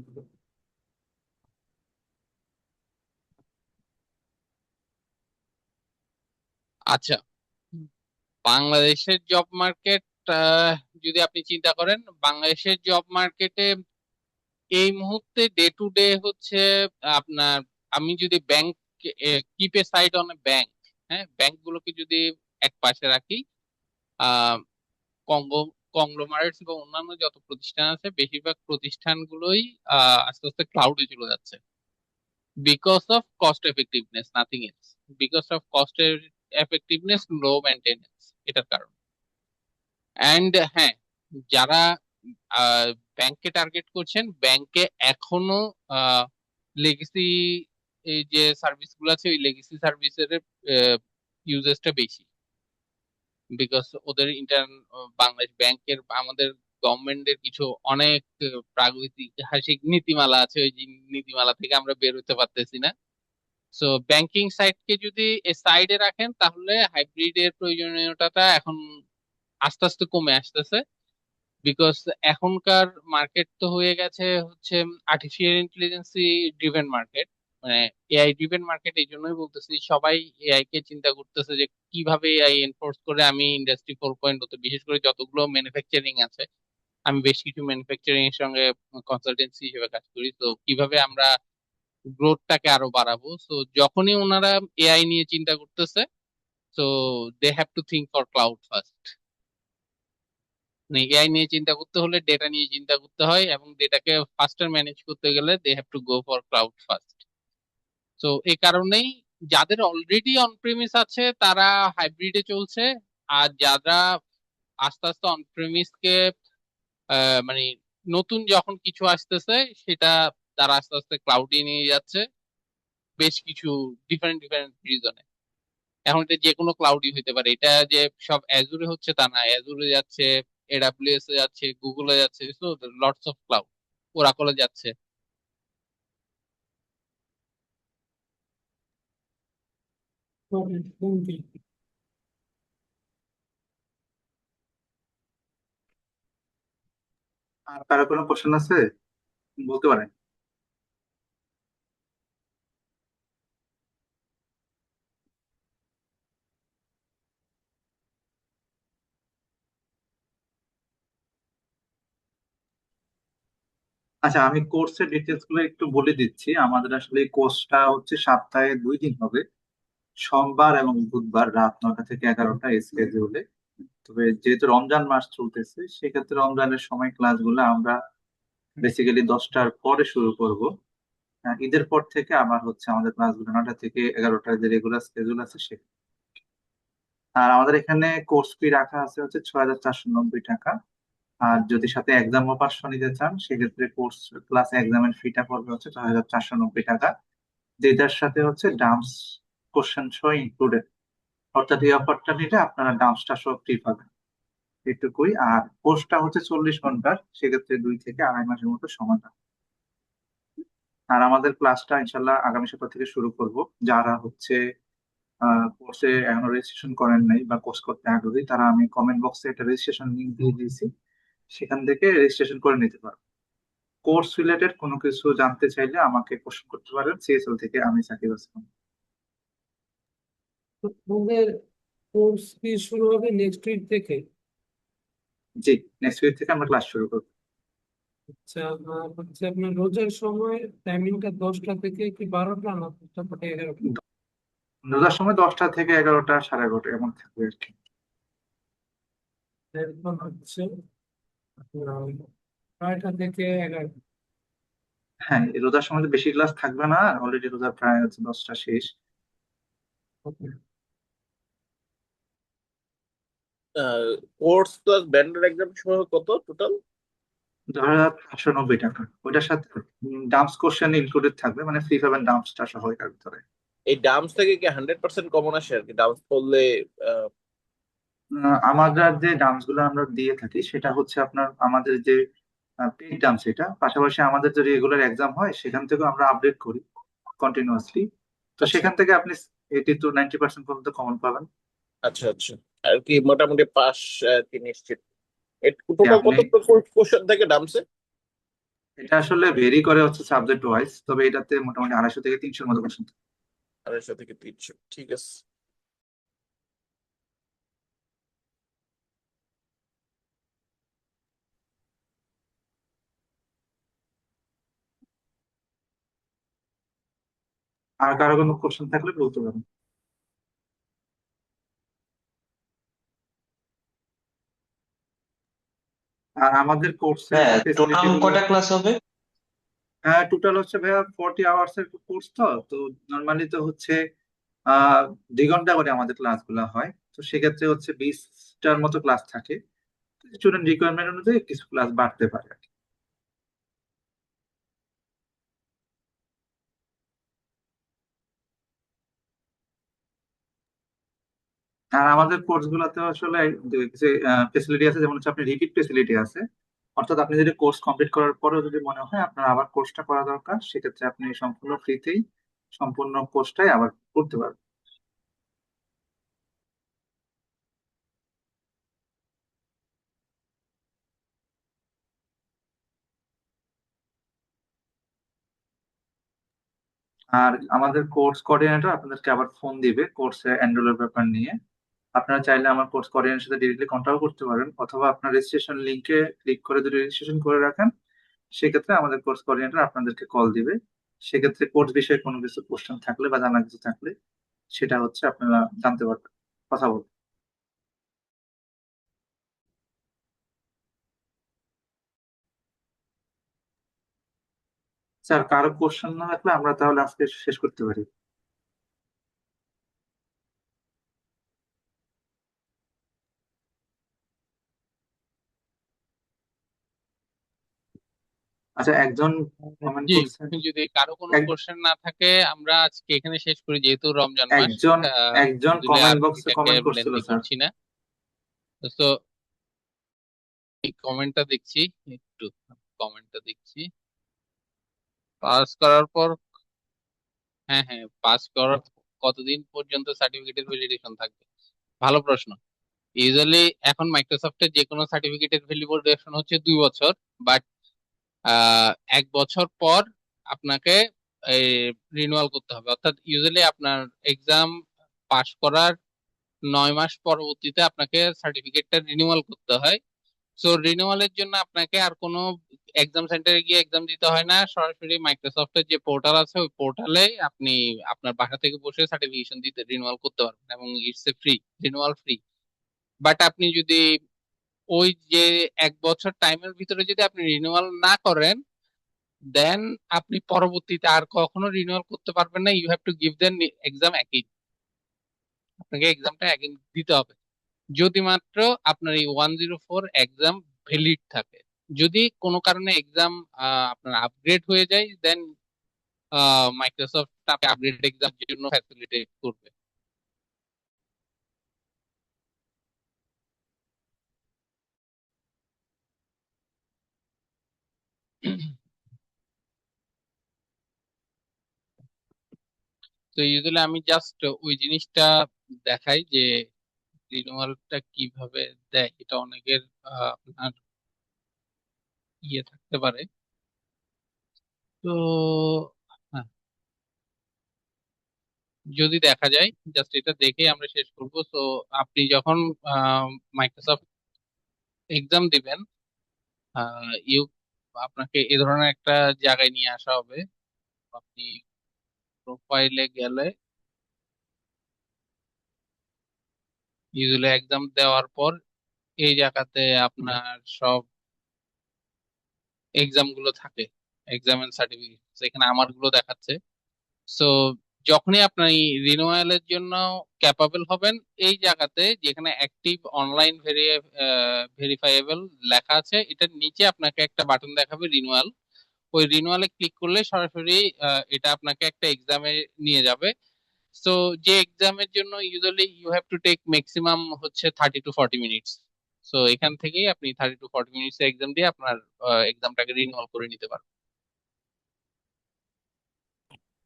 Speaker 1: আচ্ছা, বাংলাদেশের জব মার্কেট যদি আপনি চিন্তা করেন, বাংলাদেশের জব মার্কেটে এই মুহূর্তে ডে টু ডে হচ্ছে আপনার, আমি যদি bank keep A side on a bank, হ্যাঁ, ব্যাংক গুলোকে যদি এক পাশে রাখি, আহ কংগ্লোমারেটস এবং অন্যান্য যত প্রতিষ্ঠান আছে, বেশিরভাগ প্রতিষ্ঠানগুলোই আস্তে আস্তে ক্লাউডে চলে যাচ্ছে, because of cost effectiveness, nothing else. Because of cost effectiveness, low maintenance, এটার কারণ। অ্যান্ড হ্যাঁ, যারা ব্যাংকে টার্গেট করছেন, ব্যাংকে এখনো লেগেসি এই যে সার্ভিস গুলো আছে, ওই লেগেসি সার্ভিসের ইউজেসটা বেশি, বিকজ ওদের বাংলাদেশ ব্যাংকের, আমাদের গভর্নমেন্টের কিছু অনেক প্রাগৈতিহাসিক নীতিমালা আছে, ওই যে নীতিমালা থেকে আমরা বের হতে পারতেছি না। সো ব্যাংকিং সাইডকে যদি এ সাইডে রাখেন, তাহলে হাইব্রিডের প্রয়োজনীয়তাটা এখন আস্তে আস্তে কমে আসতেছে, বিকজ এখনকার মার্কেট তো হয়ে গেছে হচ্ছে আর্টিফিশিয়াল ইন্টেলিজেন্সি ড্রিভেন মার্কেট, মানে এআই ড্রিভেন মার্কেট। এই জন্যই বলতেছি, সবাই এআই কে চিন্তা করতেছে যে কিভাবে এআই এনফোর্স করে আমি ইন্ডাস্ট্রি 4.0 তে, বিশেষ করে যতগুলো ম্যানুফ্যাকচারিং আছে, আমি বেশ কিছু ম্যানুফ্যাকচারিং এর সঙ্গে কনসালটেন্সি হিসেবে কাজ করি, তো কিভাবে আমরা গ্রোথটাকে আরো বাড়াবো। তো যখনই ওনারা এআই নিয়ে চিন্তা করতেছে, তো they have to think for cloud first. AI নিয়ে চিন্তা করতে হলে ডেটা নিয়ে চিন্তা করতে হয়, এবং ডেটাকে ফাস্টার ম্যানেজ করতে গেলে they have to go for cloud first. তো এই কারণেই যাদের অলরেডি অন প্রিমিস আছে তারা হাইব্রিডে চলছে, আর যারা আস্তে আস্তে অন প্রিমিসকে মানে নতুন যখন কিছু আসতেছে, সেটা তারা আস্তে আস্তে ক্লাউডে নিয়ে যাচ্ছে, বেশ কিছু ডিফারেন্ট ডিফারেন্ট রিজনে। এখন এটা যে কোনো ক্লাউডই হতে পারে, এটা যে সব অ্যাজুরে হচ্ছে তা না, অ্যাজুরে যাচ্ছে, এডাব্লিউএস এ যাচ্ছে, গুগলে যাচ্ছে, সো লটস অফ ক্লাউড, ওরাকলে যাচ্ছে।
Speaker 4: আর কারো কোনো কোশ্চেন আছে বলতে পারেন? আচ্ছা, আমি কোর্সের ডিটেলস গুলো একটু বলে দিচ্ছি। আমাদের আসলে এই কোর্সটা হচ্ছে সপ্তাহে 2 দিন হবে, সোমবার এবং বুধবার রাত 9টা থেকে 11টা স্কেডিউলে। তবে যেহেতু রমজান মাস চলতেছে, সেক্ষেত্রে রমজানের সময় ক্লাসগুলো আমরা বেসিক্যালি 10টার পরে শুরু করব। ঈদের পর থেকে আবার হচ্ছে আমাদের ক্লাসগুলো 9টা থেকে 11টার যে রেগুলার স্কেডিউল আছে সে। আর আমাদের এখানে কোর্স ফি রাখা আছে হচ্ছে 6,490 টাকা। আর যদি সাথে এক্সাম ও পার্শ্ব নিতে চান, সেক্ষেত্রে কোর্স প্লাস এক্সামের ফিটা পড়বে হচ্ছে 6,490 টাকা, যেটার সাথে হচ্ছে ডাম্পস কোশ্চেন সহ ইনক্লুডেড। অর্থাৎ এই অফারটা নিলে আপনারা ডাম্পসটা সহ ফ্রি পাবেন, এটুকুই। আর কোর্সটা হচ্ছে 40 ঘন্টার, সেক্ষেত্রে 2 থেকে আড়াই মাসের মতো সময় লাগবে। আর আমাদের ক্লাসটা ইনশাল্লাহ আগামী সপ্তাহ থেকে শুরু করব। যারা হচ্ছে কোর্সে এখনো রেজিস্ট্রেশন করেন নাই বা কোর্স করতে আগ্রহী, তারা আমি কমেন্ট বক্সে একটা রেজিস্ট্রেশন লিংক দিয়ে দিয়েছি, সেখান থেকে রেজিস্ট্রেশন করে নিতে পারবেন। কোর্স রিলেটেড কোনো কিছু জানতে চাইলে আমাকে কোশ্চেন করতে পারেন। সিএসএল থেকে আমি সাকিব আসলাম।
Speaker 5: আমাদের কোর্স কি শুরু হবে নেক্সট উইক থেকে?
Speaker 4: জি, নেক্সট উইক থেকে আমরা ক্লাস শুরু করবো।
Speaker 5: আচ্ছা, হচ্ছে আপনার রোজার সময় টাইমিংটা 10টা থেকে কি 12টা, না 10টা থেকে 11টা?
Speaker 4: রোজার সময় 10টা থেকে 11টা, 11:30 এমন থাকবে আর কি।
Speaker 5: এরপর হচ্ছে আপনার 9টা থেকে 11টা।
Speaker 4: হ্যাঁ, এই রোজার সময় তো বেশি ক্লাস থাকবে না, অলরেডি রোজা প্রায় হচ্ছে 10টা শেষ।
Speaker 5: ওকে।
Speaker 3: কোর্স প্লাস ব্যান্ডের এক্সাম সময় কত টোটাল?
Speaker 4: 590 টাকা, ওইটার সাথে ডাম্পস কোশ্চেন ইনক্লুডেড থাকবে, মানে ফ্রি পাবেন ডাম্পসটা সহ এটার ভিতরে।
Speaker 3: এই ডাম্পস থেকে কি 100% কমন আসে আর কি? ডাম্পস পড়লে আহ,
Speaker 4: আমাদের যে ডাম্পস গুলো আমরা দিয়ে থাকি সেটা হচ্ছে আপনার আমাদের যে পেইড ডাম্পস, এটা পাশাপাশি আমাদের যে রেগুলার এক্সাম হয় সেখান থেকেও আমরা আপডেট করি কন্টিনিউয়াসলি। তো
Speaker 3: আচ্ছা
Speaker 4: সেখান থেকে আপনি 80 to 90% পর্যন্ত কমন পাবেন।
Speaker 3: আচ্ছা আচ্ছা, আর কি মোটামুটি পাস কি নিশ্চিত?
Speaker 4: যে
Speaker 3: টোটাল
Speaker 4: আপনি,
Speaker 3: কত কোশ্চেন থাকে ডাম্পসে?
Speaker 4: এটা আসলে ভেরি করে হচ্ছে সাবজেক্ট ওয়াইজ, তবে এটাতে মোটামুটি 250 থেকে 300 মতো কোশ্চেন।
Speaker 3: 250 থেকে 300, ঠিক আছে।
Speaker 4: আর কারো কোনো কোশ্চেন থাকলে বলতে পারেন। আর আমাদের কোর্সের
Speaker 6: হ্যাঁ,
Speaker 4: ফেসিলিটি
Speaker 6: টোটাল
Speaker 4: গুলো,
Speaker 6: কটা ক্লাস হবে?
Speaker 4: হ্যাঁ টোটাল হচ্ছে ভাইয়া 40 আওয়ার্স এর কোর্স। তো তো নর্মালি তো হচ্ছে 2 ঘন্টা করে আমাদের ক্লাসগুলো হয়। তো সেক্ষেত্রে হচ্ছে 20টার মতো ক্লাস থাকে, স্টুডেন্ট রিকোয়ারমেন্ট অনুযায়ী কিছু ক্লাস বাড়তে পারে আর কি। আর আমাদের কোর্স গুলোতে আসলে কিছু ফেসিলিটি আছে, যেমন হচ্ছে আপনি রিপিট ফেসিলিটি আছে। অর্থাৎ আপনি যদি কোর্স কমপ্লিট করার পরেও যদি মনে হয় আপনার আবার কোর্সটা করা দরকার, সেক্ষেত্রে আপনি সম্পূর্ণ ফ্রিতেই সম্পূর্ণ কোর্সটাই আবার করতে পারবেন। আর আমাদের কোর্স কোঅর্ডিনেটর আপনাদেরকে আবার ফোন দিবে কোর্সে এনরোলের ব্যাপার নিয়ে। আপনারা চাইলে আমার কোর্স কোঅর্ডিনেটরের সাথে ডিরেক্টলি কন্ট্যাক্ট করতে পারেন, অথবা আপনার রেজিস্ট্রেশন লিংকে ক্লিক করে যদি রেজিস্ট্রেশন করে রাখেন, সেক্ষেত্রে আমাদের কোর্স কোঅর্ডিনেটর আপনাদেরকে কল দিবে। সেক্ষেত্রে কোর্স বিষয়ে কোনো কিছু কোশ্চেন থাকলে বা জানার কিছু থাকলে সেটা হচ্ছে আপনারা জানতে পারবেন, কথা বলবেন। স্যার, কারো কোশ্চেন না থাকলে আমরা তাহলে আজকে শেষ করতে পারি। আচ্ছা, একজন কমেন্ট
Speaker 1: জি,
Speaker 4: করছেন।
Speaker 1: যদি কারো কোনো
Speaker 4: এক-
Speaker 1: কোশ্চেন না থাকে আমরা আজকে এখানে শেষ করি, যেহেতু রমজান মাস।
Speaker 4: একজন
Speaker 1: আহ
Speaker 4: একজন
Speaker 1: দিলে আর
Speaker 4: কমেন্ট বক্সে
Speaker 1: এটাকে
Speaker 4: কমেন্ট করছিল
Speaker 1: লেন্দি
Speaker 4: স্যার।
Speaker 1: করছি না। তো এই কমেন্টটা দেখছি, একটু কমেন্টটা দেখছি। পাস করার পর, হ্যাঁ হ্যাঁ, পাস করার কতদিন পর্যন্ত সার্টিফিকেটের ভ্যালিডেশন থাকবে? ভালো প্রশ্ন। ইউজুয়ালি এখন মাইক্রোসফটের যে কোনো সার্টিফিকেটের ভ্যালিডেশন হচ্ছে 2 বছর, বাট 1 বছর পর আপনাকে রিনিউয়াল করতে হবে। অর্থাৎ ইউজুয়ালি আপনার এক্সাম পাশ করার 9 মাস পরবর্তীতে আপনাকে সার্টিফিকেটটা রিনিউয়াল করতে হয়। সো রিনিউয়ালের জন্য আপনাকে আর কোনো এক্সাম সেন্টারে গিয়ে এক্সাম দিতে হয় না, সরাসরি মাইক্রোসফটের যে পোর্টাল আছে ওই পোর্টালে আপনি আপনার বাসা থেকে বসে সার্টিফিকেশন দিতে রিনিউয়াল করতে পারবেন, এবং it's a free, renewal free. But আপনি যদি ওই যে 1 বছর টাইমের ভিতরে যদি আপনি রিনিউয়াল না করেন, দেন আপনি পরবর্তীতে আর কখনো রিনিউয়াল করতে পারবেন না। You have to give then exam একই, আপনাকে এক্সামটা একই দিতে হবে, যদি মাত্র আপনার এই 104 এক্সাম ভ্যালিড থাকে। যদি কোনো কারণে এক্সাম আপনার আপগ্রেড হয়ে যায়, দেন মাইক্রোসফট আপগ্রেড এক্সাম জন্য ফ্যাসিলিটেট করবে। তো ইউজুয়ালি আমি জাস্ট ওই জিনিসটা দেখাই যে রিনিউয়ালটা কিভাবে দেয়। এটা অনেকের আপনার ইয়ে থাকতে পারে। তো হ্যাঁ, যদি দেখা যায়, জাস্ট এটা দেখে আমরা শেষ করব। তো আপনি যখন মাইক্রোসফট এক্সাম দিবেন, ইউ আপনাকে এ ধরনের একটা জায়গায় নিয়ে আসা হবে। আপনি প্রোফাইলে গেলে ইউজুয়ালি এক্সাম দেওয়ার পর এই জায়গাতে আপনার সব এক্সাম গুলো থাকে, এক্সাম এন্ড সার্টিফিকেট, এখানে আমার গুলো দেখাচ্ছে। সো যখনই আপনি রিনিউয়ালের জন্য ক্যাপাবল হবেন, এই জায়গাতে যেখানে অ্যাক্টিভ অনলাইন ভেরিফাইয়েবল লেখা আছে, এটার নিচে আপনাকে একটা বাটন দেখাবে রিনিউয়াল। ওই রিনিউয়ালে ক্লিক করলে সরাসরি এটা আপনাকে একটা এক্সামে নিয়ে যাবে। সো যে এক্সামের জন্য usually you have to take maximum হচ্ছে 30 to 40 মিনিটস। সো এখান থেকেই আপনি 30 to 40 মিনিটস এক্সাম দিয়ে আপনার এক্সামটাকে রিনিউয়াল করে নিতে পারবেন।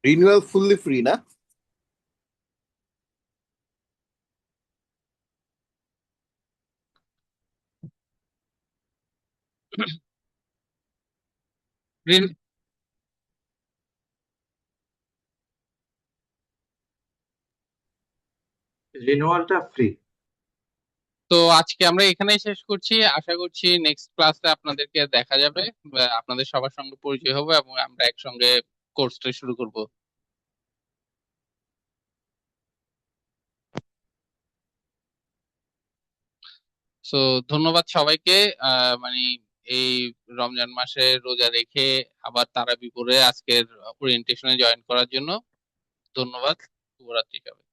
Speaker 3: রিনিউয়াল ফুললি ফ্রি না?
Speaker 4: রিনিউয়ালটা ফ্রি।
Speaker 1: তো আজকে আমরা এখানেই শেষ করছি, আশা করছি নেক্সট ক্লাসে আপনাদেরকে দেখা যাবে, বা আপনাদের সবার সঙ্গে পরিচয় হবে এবং আমরা একসঙ্গে কোর্সটা শুরু করব। সো ধন্যবাদ সবাইকে। মানে এই রমজান মাসে রোজা রেখে আবার তারাবি পড়ে আজকের ওরিয়েন্টেশনে জয়েন করার জন্য ধন্যবাদ। শুভরাত্রি সবাই।